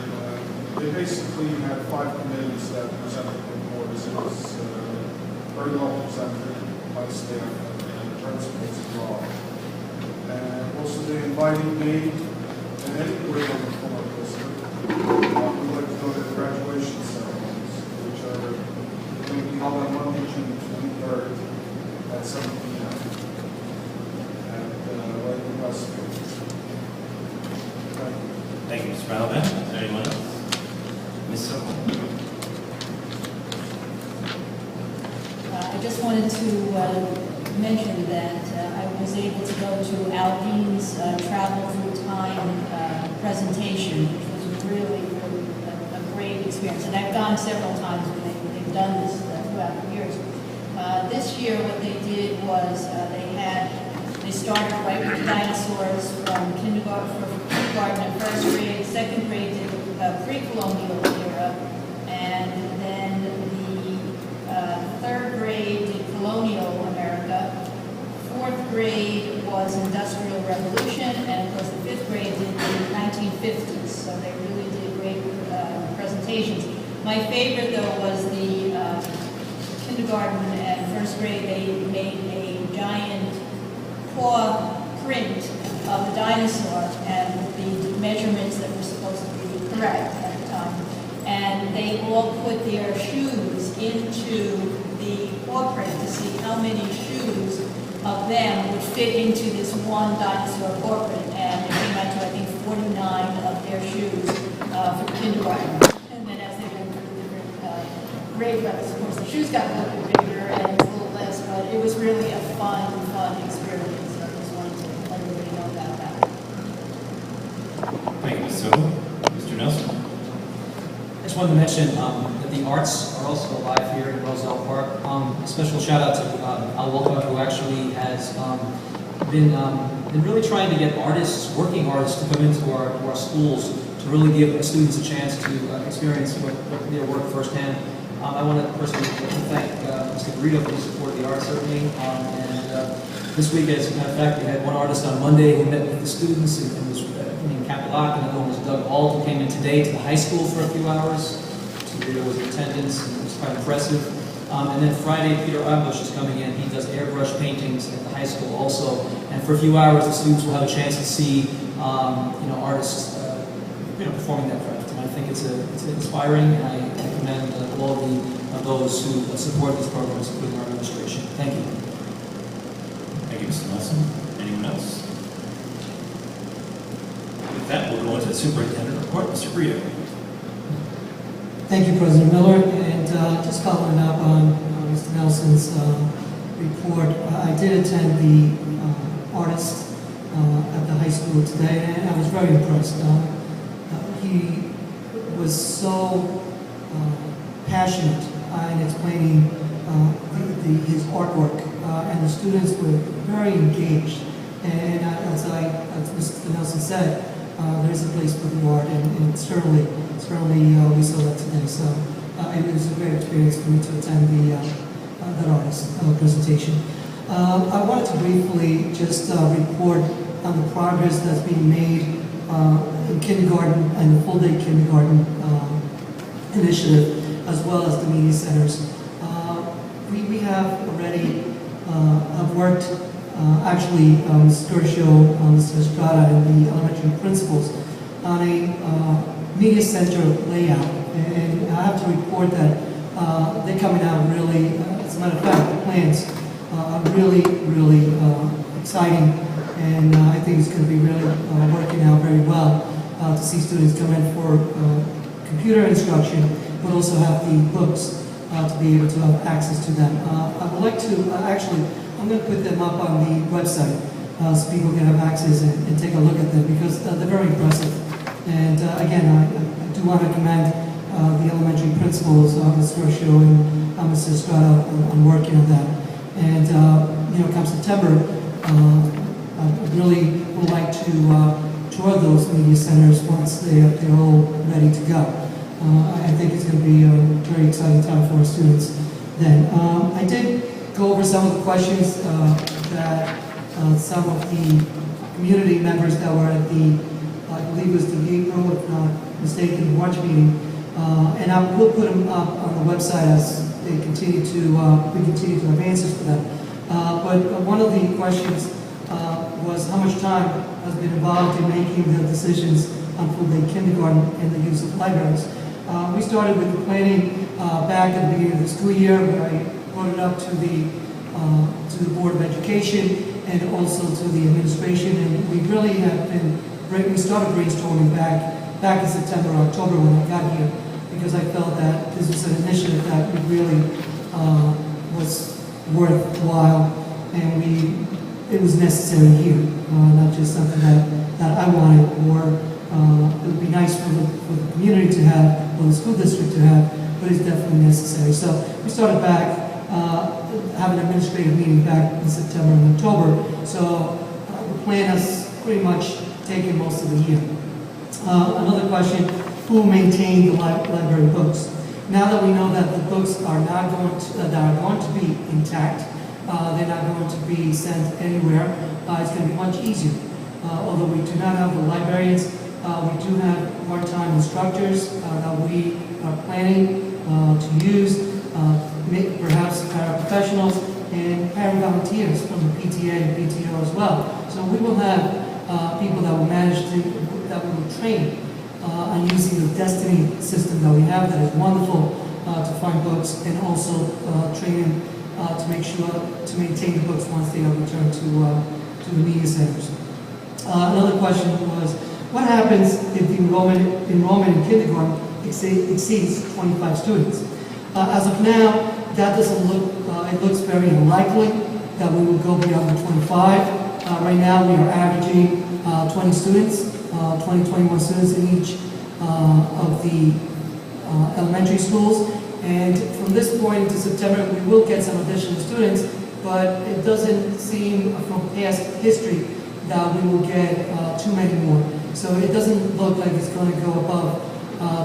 they basically had 5 committees that presented reports. It was very well presented by staff and principals involved. And also they invited me and anybody on the former district. We'd like to go to the graduation ceremonies, which are going to be held on Monday, June 23rd at 7 p.m. at Lake Westfield. Thank you. Thank you, Mr. Malaban. Is there anyone else? Ms. Sokol. I just wanted to mention that I was able to go to Aldine's Travel Through Time presentation, which was really a great experience. And I've gone several times when they've done this throughout the years. This year what they did was they started right with the dinosaurs from kindergarten and first grade, second grade did pre-colonial era, and then the third grade did colonial America, fourth grade was Industrial Revolution, and of course the fifth grade did the 1950s, so they really did great presentations. My favorite though was the kindergarten and first grade. They made a giant paw print of the dinosaur and the measurements that were supposed to be correct at the time. And they all put their shoes into the paw print to see how many shoes of them would fit into this one dinosaur paw print. And it came out to, I think, 49 of their shoes for kindergarten. And then as they went through different grade levels, of course, the shoes got a little bit bigger and a little less, but it was really a fun experience. Thank you, Ms. Sokol. Mr. Nelson. I just wanted to mention that the arts are also alive here in Roselle Park. A special shout out to Al Walker, who actually has been really trying to get artists, working artists, to come into our schools to really give students a chance to experience their work firsthand. I want to personally thank Mr. Garrido for his support of the arts, certainly. This week, as a matter of fact, we had one artist on Monday who met with the students and was named Capilak, and another one was Doug Ault, who came in today to the high school for a few hours. So there was attendance, and it was quite impressive. And then Friday, Peter Ambush is coming in. He does airbrush paintings at the high school also. And for a few hours, the students will have a chance to see, artists, performing that craft. And I think it's inspiring, and I commend all of those who support these programs, including our administration. Thank you. Thank you, Mr. Nelson. Anyone else? With that, we'll go into the superintendent report. Mr. Garrido. Thank you, President Miller. And just following up on Mr. Nelson's report, I did attend the artist at the high school today, and I was very impressed. He was so passionate in explaining his artwork, and the students were very engaged. And as Mr. Nelson said, there's a place for the art, and certainly we saw that today. So it was a great experience for me to attend that artist presentation. I wanted to briefly just report on the progress that's being made in kindergarten and the full-day kindergarten initiative, as well as the media centers. We have already have worked, actually, Mrs. Gershow, Mrs. Estrada, and the elementary principals on a media center layout. And I have to report that they're coming out really, as a matter of fact, the plans are really exciting. And I think it's going to be really working out very well to see students come in for computer instruction, but also have the books to be able to have access to them. I would like to, I'm going to put them up on the website so people can have access and take a look at them, because they're very impressive. And again, I do want to commend the elementary principals, Ms. Gershow and Mrs. Estrada, on working on that. And come September, I really would like to tour those media centers once they're all ready to go. I think it's going to be a very exciting time for our students then. I did go over some of the questions that some of the community members that were at the, I believe it was the April, if not mistaken, March meeting, and I will put them up on the website as they continue to, we continue to have answers for them. But one of the questions was how much time has been involved in making the decisions on full-day kindergarten and the use of libraries. We started with the planning back at the beginning of the school year, where I brought it up to the Board of Education and also to the administration, and we really have been, we started brainstorming back in September, October when I got here, because I felt that this was an initiative that really was worthwhile, and it was necessary here, not just something that I wanted, or it would be nice for the community to have, or the school district to have, but it's definitely necessary. So we started back, having an administrative meeting back in September and October, so the plan has pretty much taken most of the year. Another question, who maintained the library books? Now that we know that the books are not going to be intact, they're not going to be sent anywhere, it's going to be much easier. Although we do not have the librarians, we do have part-time instructors that we are planning to use, perhaps paraprofessionals and para-volunteers from the PTA and PTO as well. So we will have people that will that will train on using the Destiny system that we have that is wonderful to find books, and also training to make sure to maintain the books once they are returned to the media centers. Another question was, what happens if the enrollment in kindergarten exceeds 25 students? As of now, that doesn't look, it looks very unlikely that we will go beyond the 25. Right now we are averaging 20 students, 21 students in each of the elementary schools. And from this point into September, we will get some additional students, but it doesn't seem from past history that we will get too many more. So it doesn't look like it's going to go above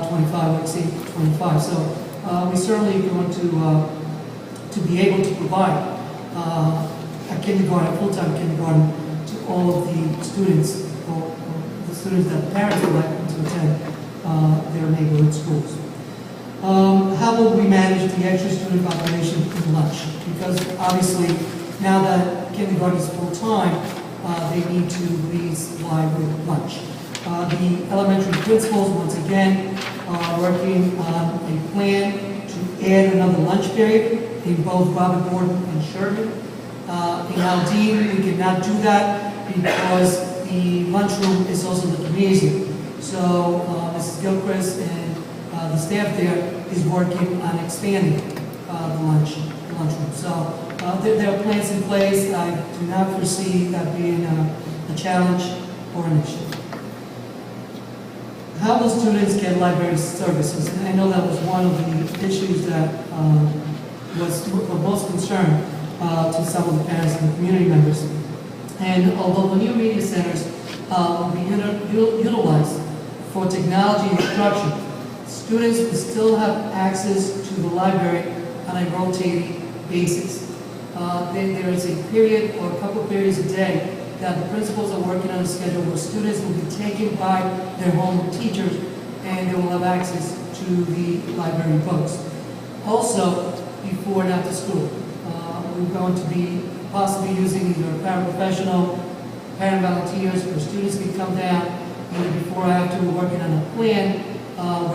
25 or exceed 25. So we certainly are going to be able to provide a kindergarten, full-time kindergarten to all of the students, or the students that the parents would like them to attend their neighborhood schools. How will we manage the extra student population in lunch? Because obviously, now that kindergarten is full-time, they need to be supplied with lunch. The elementary principals, once again, are working on a plan to add another lunch period in both Robert Gordon and Sherman. In Aldine, we cannot do that because the lunchroom is also the gymnasium. So Mrs. Gilchrist and the staff there is working on expanding the lunchroom. So there are plans in place. I do not foresee that being a challenge or an issue. How will students get library services? And I know that was one of the issues that was of most concern to some of the parents and the community members. And although the new media centers will be utilized for technology instruction, students will still have access to the library on a rotating basis. There is a period or a couple of periods a day that the principals are working on a schedule where students will be taken by their home teachers and they will have access to the library books. Also, before and after school, we're going to be possibly using either a paraprofessional, parent volunteers, where students can come down either before or after. We're working on a plan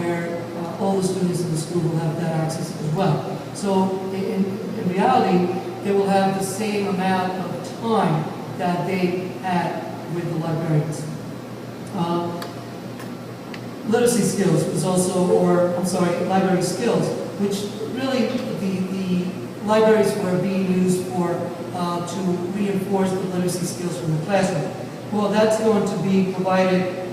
where all the students in the school will have that access as well. So in reality, they will have the same amount of time that they had with the librarians. Literacy skills was also, library skills, which really the libraries were being used for to reinforce the literacy skills from the classroom. Well, that's going to be provided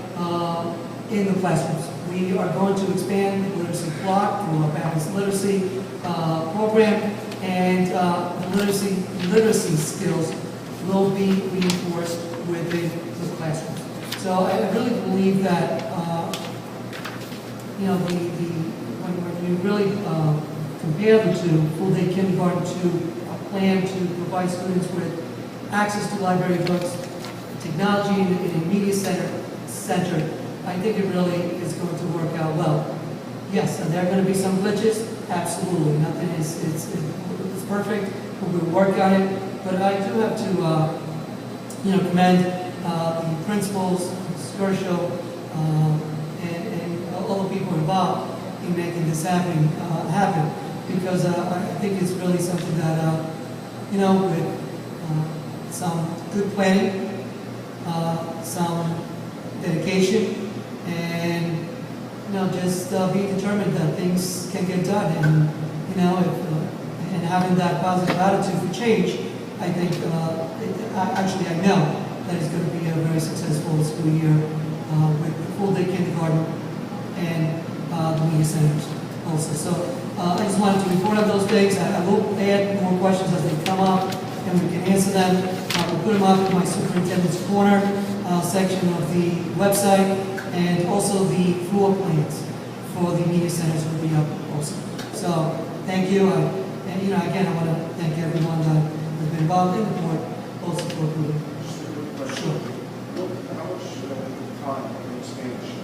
in the classrooms. We are going to expand the literacy block through our balanced literacy program, and the literacy skills will be reinforced within the classroom. So I really believe that, you know, when you really compare the two, full-day kindergarten to a plan to provide students with access to library books, technology in a media center, I think it really is going to work out well. Yes, are there going to be some glitches? Absolutely. Nothing is it's perfect, but we'll work on it. But I do have to, you know, commend the principals, Scorsho, and all the people involved in making this happen, because I think it's really something that, you know, with some good planning, some dedication, and, you know, just be determined that things can get done. And, you know, and having that positive attitude for change, I think, actually I know that it's going to be a very successful school year with full-day kindergarten and the media centers also. So I just wanted to report on those things. I will add more questions as they come up, and we can answer them. We'll put them up in my superintendent's corner section of the website, and also the floor plans for the media centers will be up also. So thank you, and you know, again, I want to thank everyone that has been involved in the board also for approving. Sure. How much time and expansion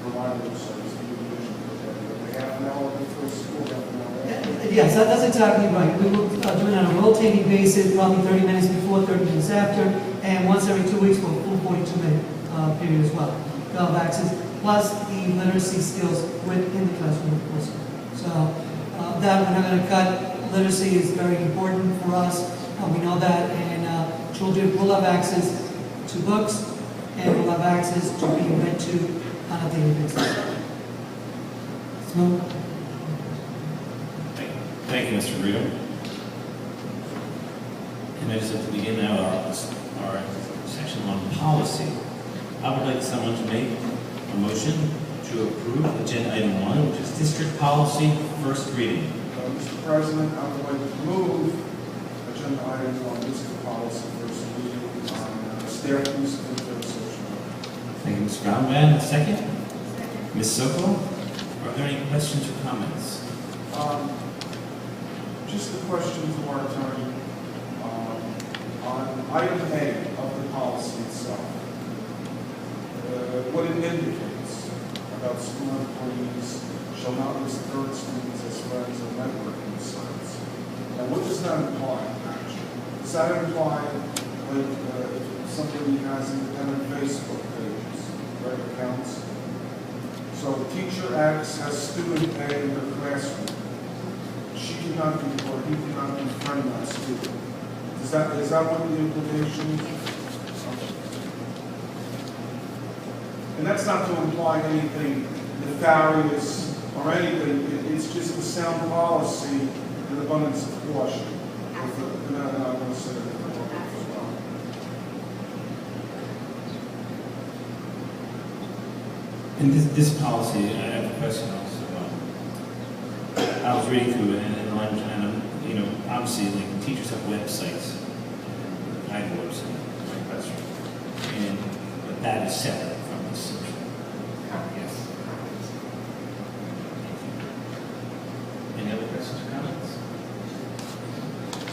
for library service do you envision for that? They half an hour before school, half an hour? Yes, that's exactly right. We will do it on a rotating basis, probably 30 minutes before, 30 minutes after, and once every 2 weeks for a full 42-minute period as well. They'll have access, plus the literacy skills within the classroom, of course. So that we're not going to cut. Literacy is very important for us. We know that, and children will have access to books, and will have access to being read to on a daily basis. So, Thank you, Mr. Rito. And I just have to begin now our section on policy. I would like someone to make a motion to approve agenda item 1, which is district policy, first reading. Mr. President, I would like to move agenda items on district policy first reading on staff use of social. Thank you, Mr. Brown. A second? Ms. Sokol, are there any questions or comments? Just a question to our attorney on item A of the policy itself. What it indicates about school employees shall not list third students as friends or networking sites. Now, what does that imply, actually? Does that imply, like, if somebody has independent Facebook pages, right, accounts? So teacher X has student A in her classroom. She cannot be, or he cannot befriend that student. Is that what the implication is? And that's not to imply anything nefarious or anything. It's just a sound policy and abundance of caution. And I want to say that as well. In this policy, I have a question also. I was reading through it, and you know, obviously, like, teachers have websites. I have a website, my classroom, but that is separate from this. Yes. Any other questions or comments?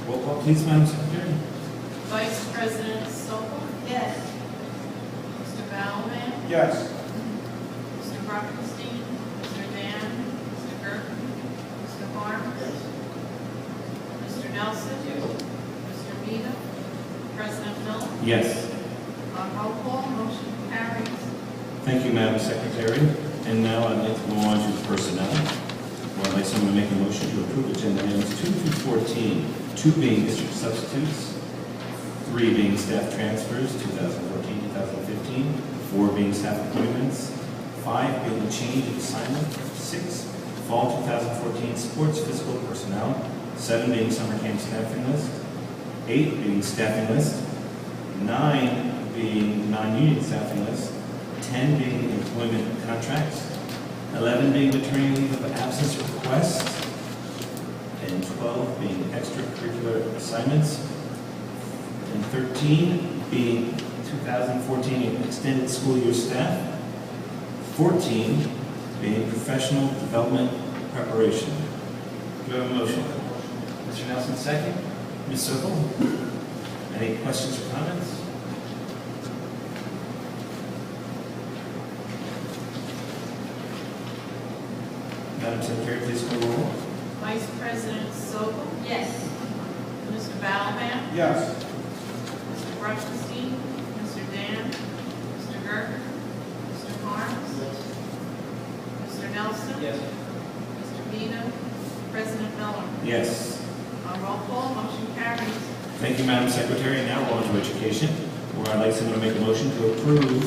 Roll call, please, Madam Secretary. Vice President Sokol? Yes. Mr. Bowman? Yes. Mr. Rockenstein? Mr. Dan? Mr. Gerken? Mr. Barnes? Mr. Nelson? Mr. Mina? President Miller? Yes. On roll call, motion carries. Thank you, Madam Secretary. And now I'd like to go on to personnel. Well, I'd like someone to make a motion to approve agenda items 2 through 14, 2 being district substitutes, 3 being staff transfers, 2014-2015, 4 being staff appointments, 5 being change of assignment, 6 fall 2014 sports physical personnel, 7 being summer camp staffing list, 8 being staffing list, 9 being non-union staffing list, 10 being employment contracts, 11 being maternity leave of absence requests, and 12 being extracurricular assignments, and 13 being 2014 extended school year staff. 14 being professional development preparation. Do I have a motion? Mr. Nelson, second. Ms. Sokol? Any questions or comments? Madam Secretary, please call the roll. Vice President Sobel? Yes. Mr. Balaban? Yes. Mr. Rubenstein? Mr. Dan? Mr. Gerken? Mr. Harms? Mr. Nelson? Yes. Mr. Vino? President Miller? Yes. On roll call, motion carries. Thank you, Madam Secretary. And now we're on to education, where I'd like someone to make a motion to approve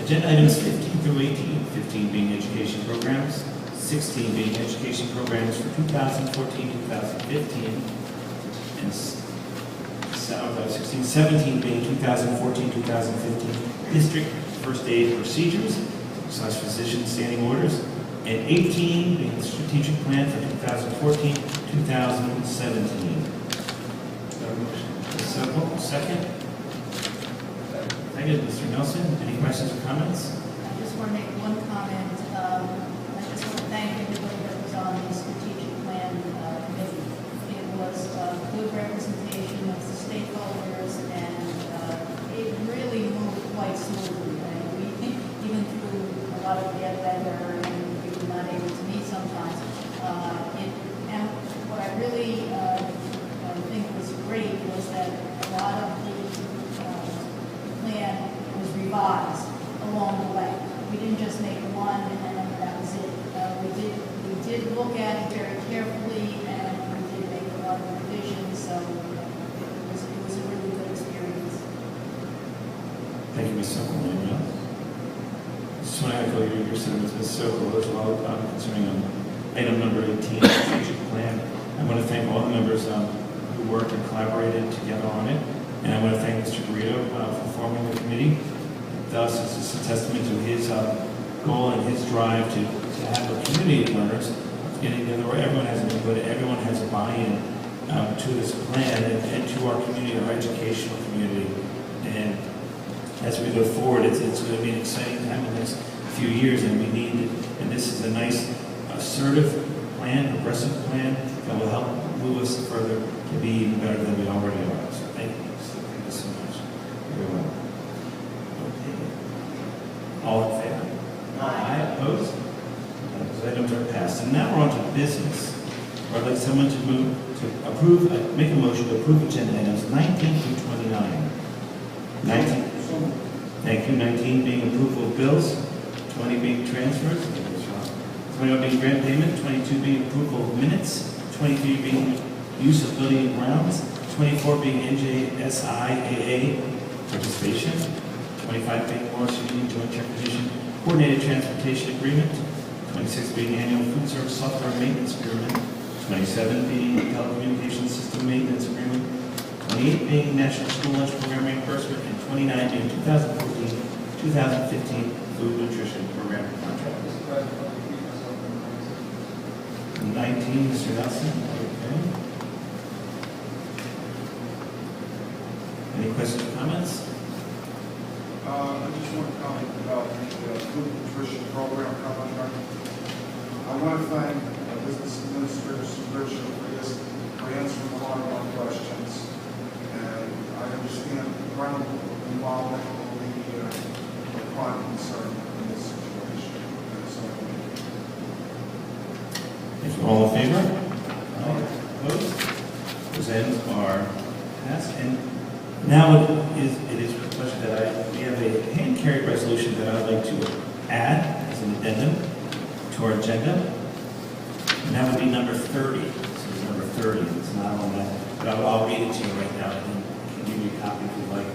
agenda items 15 through 18, 15 being education programs, 16 being education programs for 2014-2015, and 17 being 2014-2015 district first aid procedures / physician standing orders, and 18 being the strategic plan for 2014-2017. Ms. Sokol, second. Second, Mr. Nelson. Any questions or comments? I just want to make one comment. I just want to thank everybody that was on the strategic plan committee. It was a good representation of the stakeholders, and it really moved quite smoothly. And we, even through a lot of bad weather and we were not able to meet sometimes, and what I really think was great was that a lot of the plan was revised along the way. We didn't just make one and then that was it. We did look at it very carefully, and we did make a lot of revisions, so it was a really good experience. Thank you, Ms. Sokol. Anyone else? Just want to echo your sentiments, Ms. Sokol, as well concerning item number 18, strategic plan. I want to thank all the members who worked and collaborated together on it. And I want to thank Mr. Garrido for forming the committee. Thus, it's just a testament to his goal and his drive to have a community of learners getting together where everyone has an input, everyone has a buy-in to this plan and to our community, our educational community. And as we go forward, it's going to be an exciting time in the next few years, and we need it. And this is a nice, assertive plan, progressive plan that will help move us further to be even better than we already are. So thank you. Thank you so much. Very well. Okay. All in favor? Aye. Opposed? Those items are passed. And now we're on to business. I'd like someone to move to approve, make a motion to approve agenda items 19 through 29. 19. Thank you. 19 being approval of bills, 20 being transfers, 21 being grant payment, 22 being approval of minutes, 23 being use of building and grounds, 24 being NJSIAA participation, 25 being Morris Union Joint Transportation Coordinated Transportation Agreement, 26 being annual food service software maintenance agreement, 27 being telecommunications system maintenance agreement, 28 being National School Lunch Program reimbursement, and 29 being 2014-2015 food nutrition program contract. 19, Mr. Nelson. Okay. Any questions or comments? I just want to comment about the food nutrition program contract. I want to thank Business Administrator Subircha for this, for answering a lot of our questions. And I understand the ground involvement will be a prime concern in this situation. If all in favor? Opposed? Those items are passed. And now it is with pleasure that we have a hand-carried resolution that I'd like to add as an addendum to our agenda. And that would be number 30. This is number 30. It's not on that, but I'll read it to you right now, and I can give you a copy if you'd like.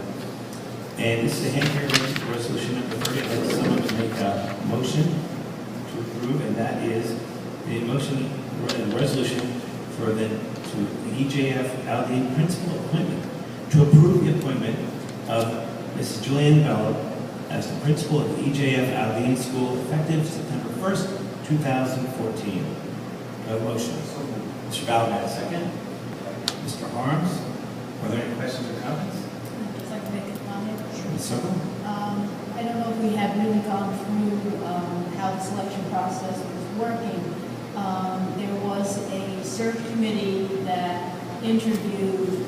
And this is a hand-carried resolution number 30. I'd like someone to make a motion to approve, and that is the motion, the resolution for the EJF Aldine principal appointment to approve the appointment of Mrs. Julianne Bella as the principal of the EJF Aldine School effective September 1st, 2014. A motion. Mr. Balaban, second. Mr. Harms, are there any questions or comments? I'd just like to make a comment. Ms. Ms. Sokol? I don't know if we have really gone through how the selection process was working. There was a search committee that interviewed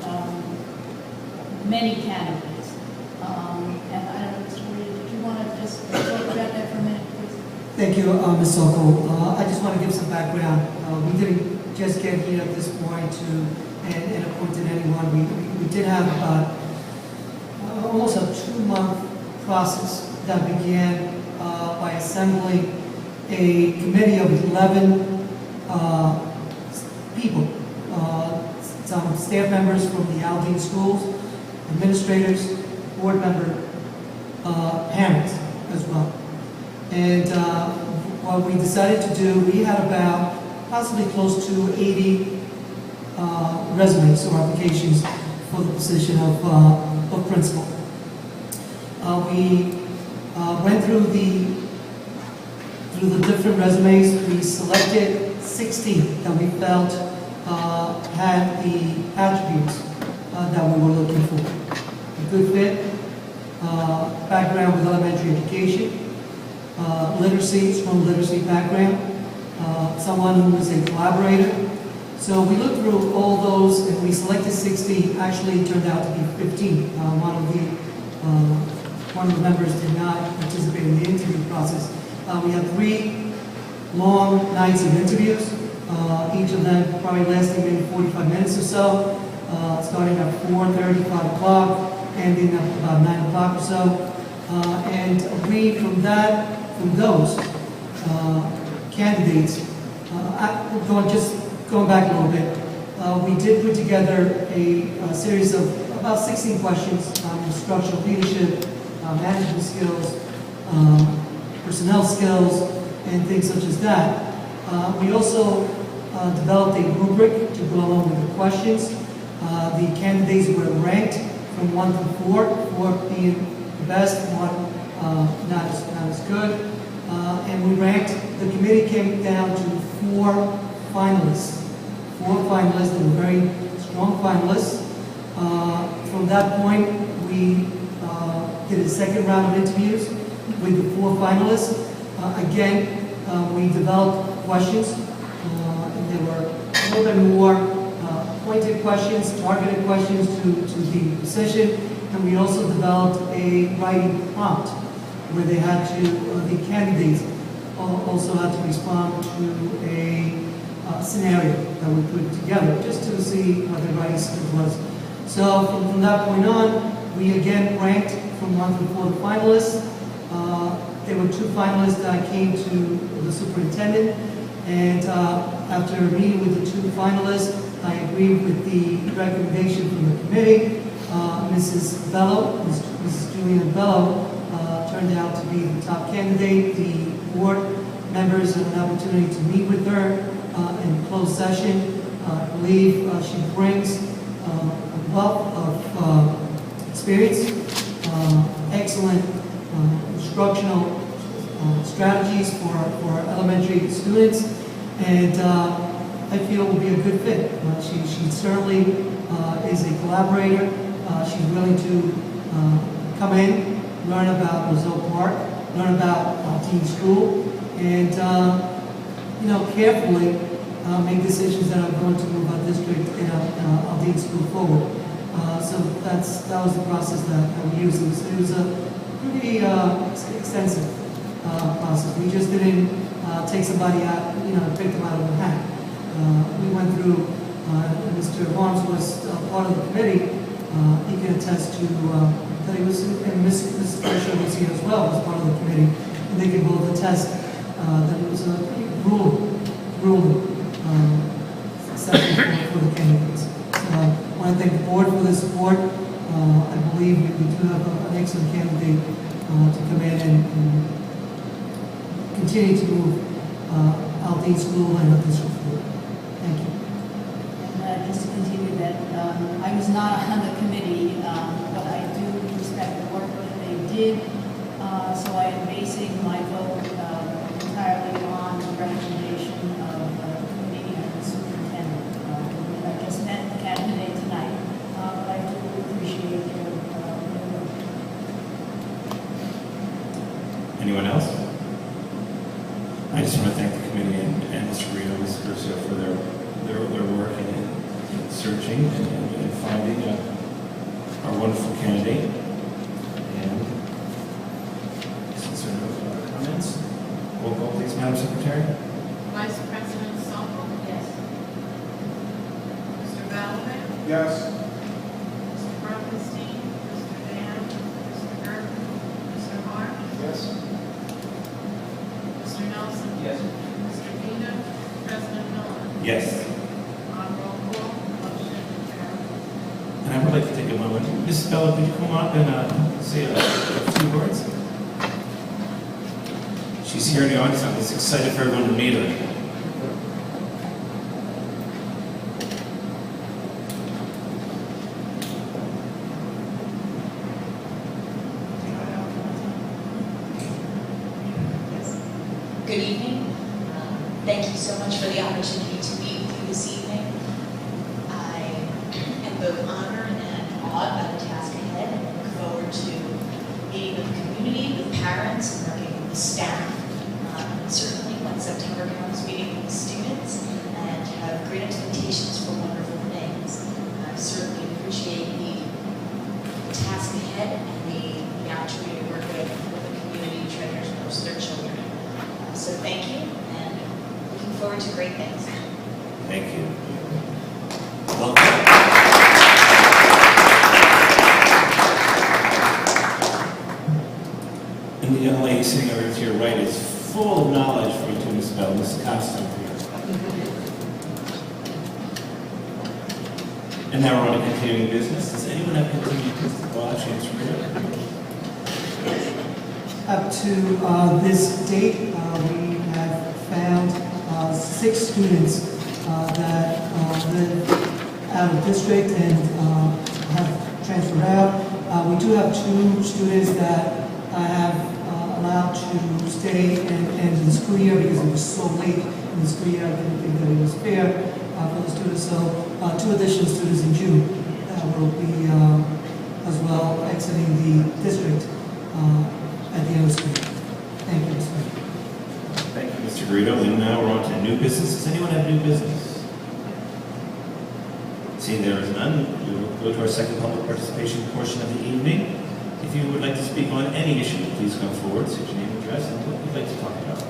many candidates. And I don't know, Mr. Reed, did you want to just talk about that for a minute, please? Thank you, Ms. Sokol. I just want to give some background. We didn't just get here at this point and appointed anyone. We did have almost a 2-month process that began by assembling a committee of 11 people, some staff members from the Aldine schools, administrators, board member, parents as well. And what we decided to do, we had about possibly close to 80 resumes or applications for the position of principal. We went through the different resumes. We selected 60 that we felt had the attributes that we were looking for. A good fit, background with elementary education, literacy, strong literacy background, someone who was a collaborator. So we looked through all those and we selected 60. Actually, it turned out to be 15. One of the members did not participate in the interview process. We had 3 long nights of interviews, each of them probably lasting maybe 45 minutes or so, starting at 4:30, 5 o'clock, ending up about 9 o'clock or so. And we, from those candidates, going back a little bit, we did put together a series of about 16 questions on instructional leadership, management skills, personnel skills, and things such as that. We also developed a rubric to go along with the questions. The candidates were ranked from 1 to 4, 4 being the best, 1 not as good. And we ranked, the committee came down to 4 finalists. 4 finalists, they were very strong finalists. From that point, we did a second round of interviews with the 4 finalists. Again, we developed questions, and they were a little bit more pointed questions, targeted questions to the position, and we also developed a writing prompt where they had to, the candidates also had to respond to a scenario that we put together just to see what their writing skills was. So from that point on, we again ranked from 1 to 4 finalists. There were 2 finalists that came to the superintendent, and after meeting with the 2 finalists, I agreed with the recommendation from the committee. Mrs. Juliana Bello turned out to be the top candidate. The board members had an opportunity to meet with her in closed session. I believe she brings a wealth of experience, excellent instructional strategies for elementary students, and I feel will be a good fit. She certainly is a collaborator. She's willing to come in, learn about Roselle Park, learn about Aldine School, and carefully make decisions that are going to move our district and Aldine School forward. So that was the process that we used. It was a pretty extensive process. We just didn't take somebody out, pick them out of the hat. We went through, Mr. Holmes was part of the committee. He can attest to that he was, and Mrs. Fisher was here as well, was part of the committee, and they can both attest that it was a pretty grueling session for the candidates. So I want to thank the board for the support. I believe we do have an excellent candidate to come in and continue to move Aldine School and Aldine School forward. Thank you. And just to continue that, I was not on the committee, but I do respect the work that they did. So I am basing my vote entirely on the recommendation of the committee and the superintendent. I just met the candidate tonight, but I do appreciate their work. I just want to thank the committee and Mr. Reno and Mr. Garcia for their work in searching and finding our wonderful candidate. And since there are no other comments, roll call please, Madam Secretary. Vice President Sokol? Yes. Mr. Valdez? Yes. Mr. Rubenstein? Mr. Dan? Mr. Gerber? Mr. Hart? Yes. Mr. Nelson? Yes. Mr. Vino? President Miller? Yes. On roll call, motion carried. And I would like to take a moment. Ms. Bella, could you come up and say a few words? She's here in the audience. I'm just excited for everyone to meet her. Good evening. Thank you so much for the opportunity to meet with you this evening. I am both honored and awed by the task ahead and look forward to meeting with the community, with parents, and working with the staff. Certainly when September comes, meeting with the students and have great expectations for wonderful things. I certainly appreciate the task ahead and the opportunity to work with the community to try to nurse their children. So thank you, and looking forward to great things. Thank you. Welcome. And the young lady sitting over to your right is full of knowledge for you, Ms. Bell, Ms. Costa here. And now we're on to continuing business. Does anyone have continuing business? Well, actually, it's real. Up to this date, we have found 6 students that live out of district and have transferred out. We do have 2 students that I have allowed to stay and end the school year because it was so late in the school year. I didn't think that it was fair for the students. So 2 additional students in June will be as well exiting the district at the end of the school year. Thank you, Mr. Mayor. Thank you, Mr. Garrido. And now we're on to new business. Does anyone have new business? Seeing there is none, we will go to our second public participation portion of the evening. If you would like to speak on any issue, please come forward, state your name and address, and what you'd like to talk about.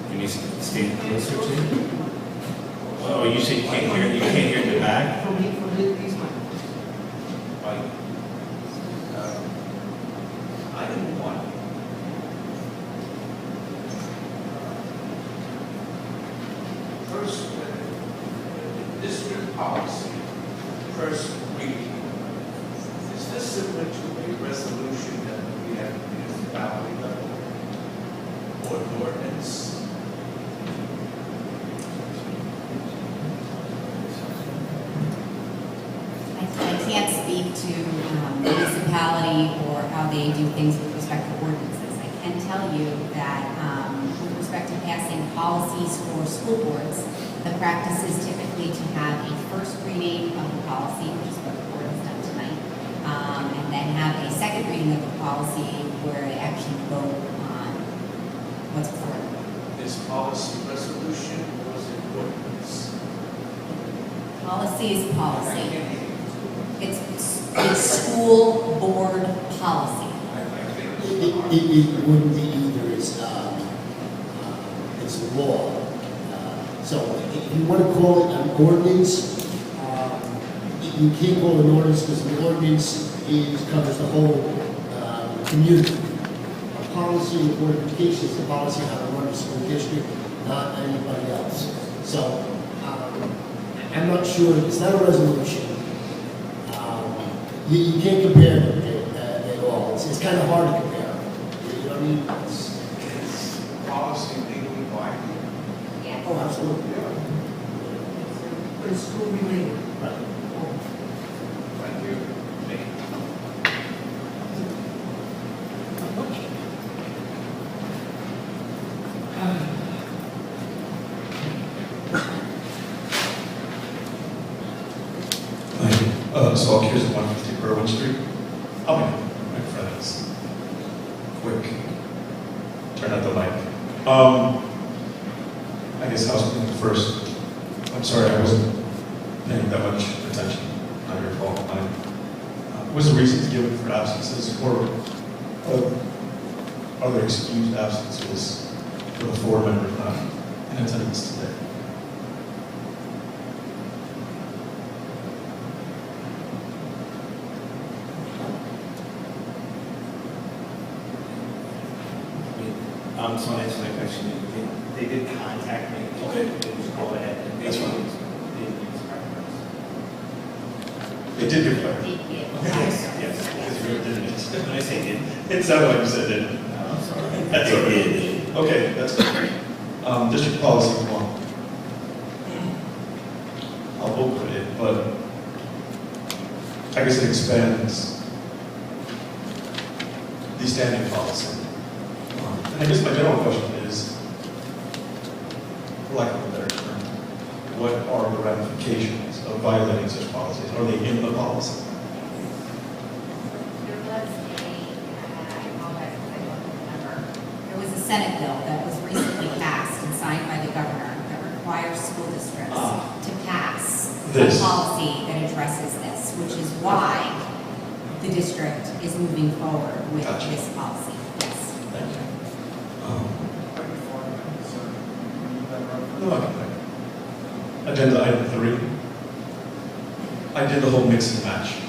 Can you stand closer to? Oh, you said you can't hear in the back? Item 1. First, district policy, first reading. Is this similar to a resolution that we have in the municipality level or an ordinance? I can't speak to municipality or how they do things with respect to ordinances. I can tell you that with respect to passing policies for school boards, the practice is typically to have a first reading of the policy, which is what the board has done tonight, and then have a second reading of the policy where they actually vote on what's before them. Is policy resolution or is it ordinance? Policy is policy. It's school board policy. It wouldn't be either. It's a law. So if you want to call it an ordinance, you can't call it an ordinance because the ordinance covers the whole community. A policy in the Board of Education is the policy how to run the school district, not anybody else. So I'm not sure. It's not a resolution. You can't compare them at all. It's kind of hard to compare. You know what I mean? Is policy legally binding? Oh, absolutely, yeah. But it's school related. Thank you. So I'll here's 150 Berwyn Street. I'll make my friends quick. Turn out the mic. I guess housekeeping first. I'm sorry I wasn't paying that much attention. Not your fault. Was the reasons given for absences, or are there excused absences for the 4 members not in attendance today? So to answer that question, they did contact me. Okay. They just go ahead and That's fine. they did use preference. It did give fire. Yes, yes, because you didn't. When I say did, It sounded like you said it. I'm sorry. That's They okay. did. Okay, that's good. District policy 1. I'll vote for it, but I guess it expands the standing policy. And I guess my general question is, for lack of a better term, what are the ramifications of violating such policies? Are they in the policy? There was I apologize because I don't remember, there was a Senate bill that was recently passed and signed by the governor that requires school districts to pass This. a policy that addresses this, which is why the district is moving forward with Gotcha. this policy. Yes. Thank you. Agenda item 3. I did the whole mix and match.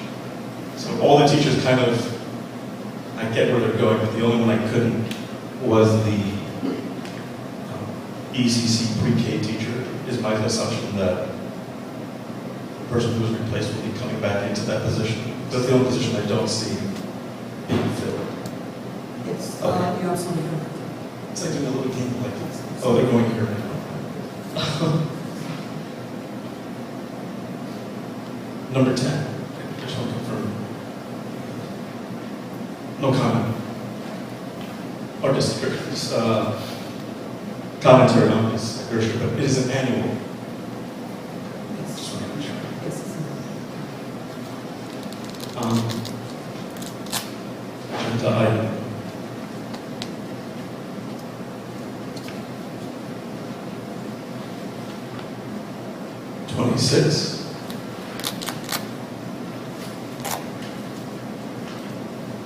So all the teachers kind of, I get where they're going, but the only one I couldn't was the ECC pre-K teacher. Is my assumption that the person who was replaced will be coming back into that position. That's the only position I don't see being filled. Yes, Okay. you're absolutely correct. It's like doing a little game like, oh, they're going here now. Number 10, I just want to confirm. No comment. Or just commentary on this, but it is an annual. Just want to make sure. Yes, it's Agenda item. Twenty-six.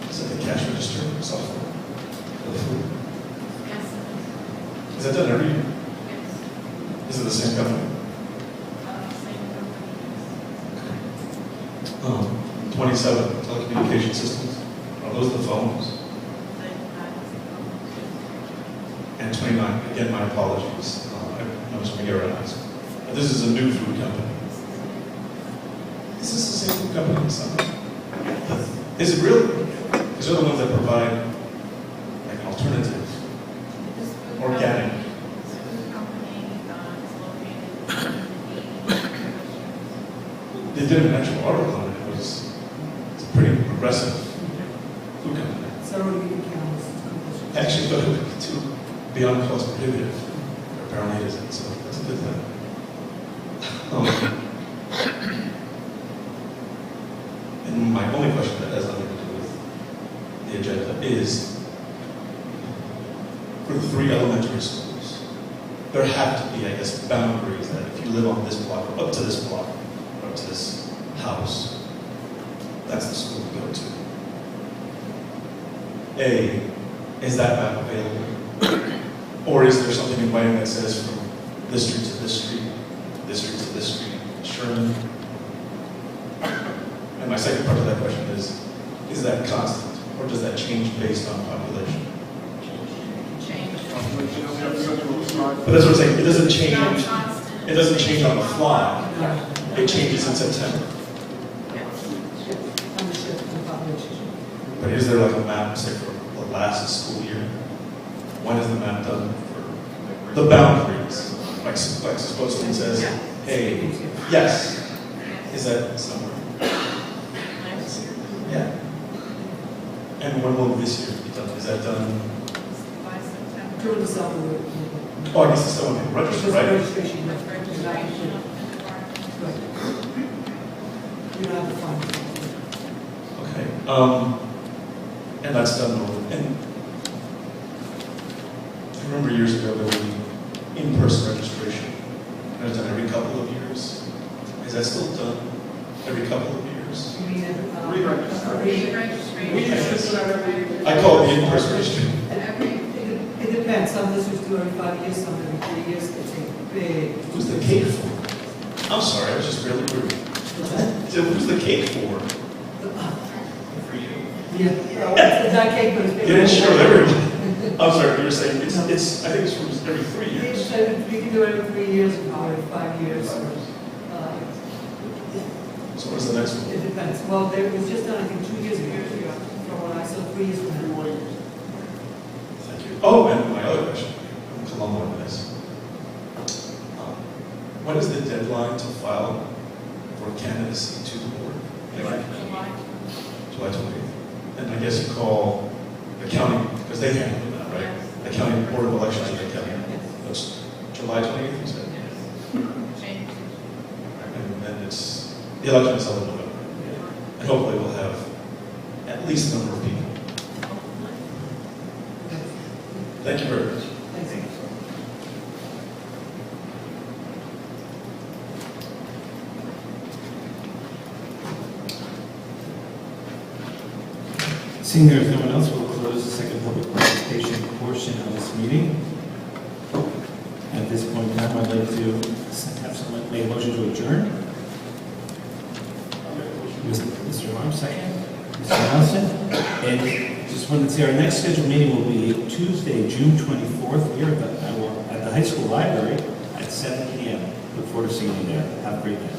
Is that the cash register software for the food? Yes, Is that done every year? yes. Is it the same company? Same company. 27, telecommunication systems. Are those the phones? And 29, again, my apologies. I know Mr. McGarrett asked. This is a new food company. Is this the same food company in some way? Is it really? These are the ones that provide like alternative, organic. This food company is located in They did an actual article on it. It's a pretty progressive food company. so already getting counts. I actually thought it would be too beyond cost prohibitive. Apparently it isn't, so that's a good thing. And my only question that has nothing to do with the agenda is, for the 3 elementary schools, there have to be, I guess, boundaries that if you live on this block, or up to this block, or up to this house, that's the school to go to. A, is that map available? Or is there something in writing that says from this street to this street, this street to this street, Sherman? And my second part of that question is that constant, or does that change based on population? But that's what I'm saying, it doesn't change, it doesn't change on the fly. It changes in September. But is there like a map, say, for the last school year? When is the map done for the boundaries? Like Flex goes and says, hey, yes. Is that somewhere? Yeah. And when will this year be done? Is that done? By September. During the summer. Oh, I guess it's still when people register, right? Registration, With registration up in the park. You don't have to find it. Okay. And that's done over. And I remember years ago there would be in-person registration. It was done every couple of years. Is that still done every couple of years? You mean, Re-registration. I call it the in-person registration. it depends, some districts do every 5 years, some every 3 years, it's a big. Who's the cake for? I'm sorry, I was just really rude. So who's the cake for? For you. Yeah, it's not cake, but it's big. You didn't share with everyone. I'm sorry, you were saying, it's, I think it's from every 3 years. We can do it every 3 years, we can do it every 5 years. So what's the next one? It depends. Well, it was just done, I think, 2 years ago, from what I saw, 3 years from now. Thank you. Oh, and my other question, I'm Colombo on this. When is the deadline to file for candidacy to the board? July. July 28th. And I guess you call the county, because they handle that, right? The county board of elections in the county. That's July 28th, you said? And then it's, the election is held in November. And hopefully we'll have at least a number of people. Thank you very much. Seeing there is no one else, we'll close the second public participation portion of this meeting. At this point in time, I'd like to have someone make a motion to adjourn. Mr. Harm, second. Mr. Nelson. And just wanted to say our next scheduled meeting will be Tuesday, June 24th, here at the high school library at 7 p.m. Look forward to seeing you there. Have a great day.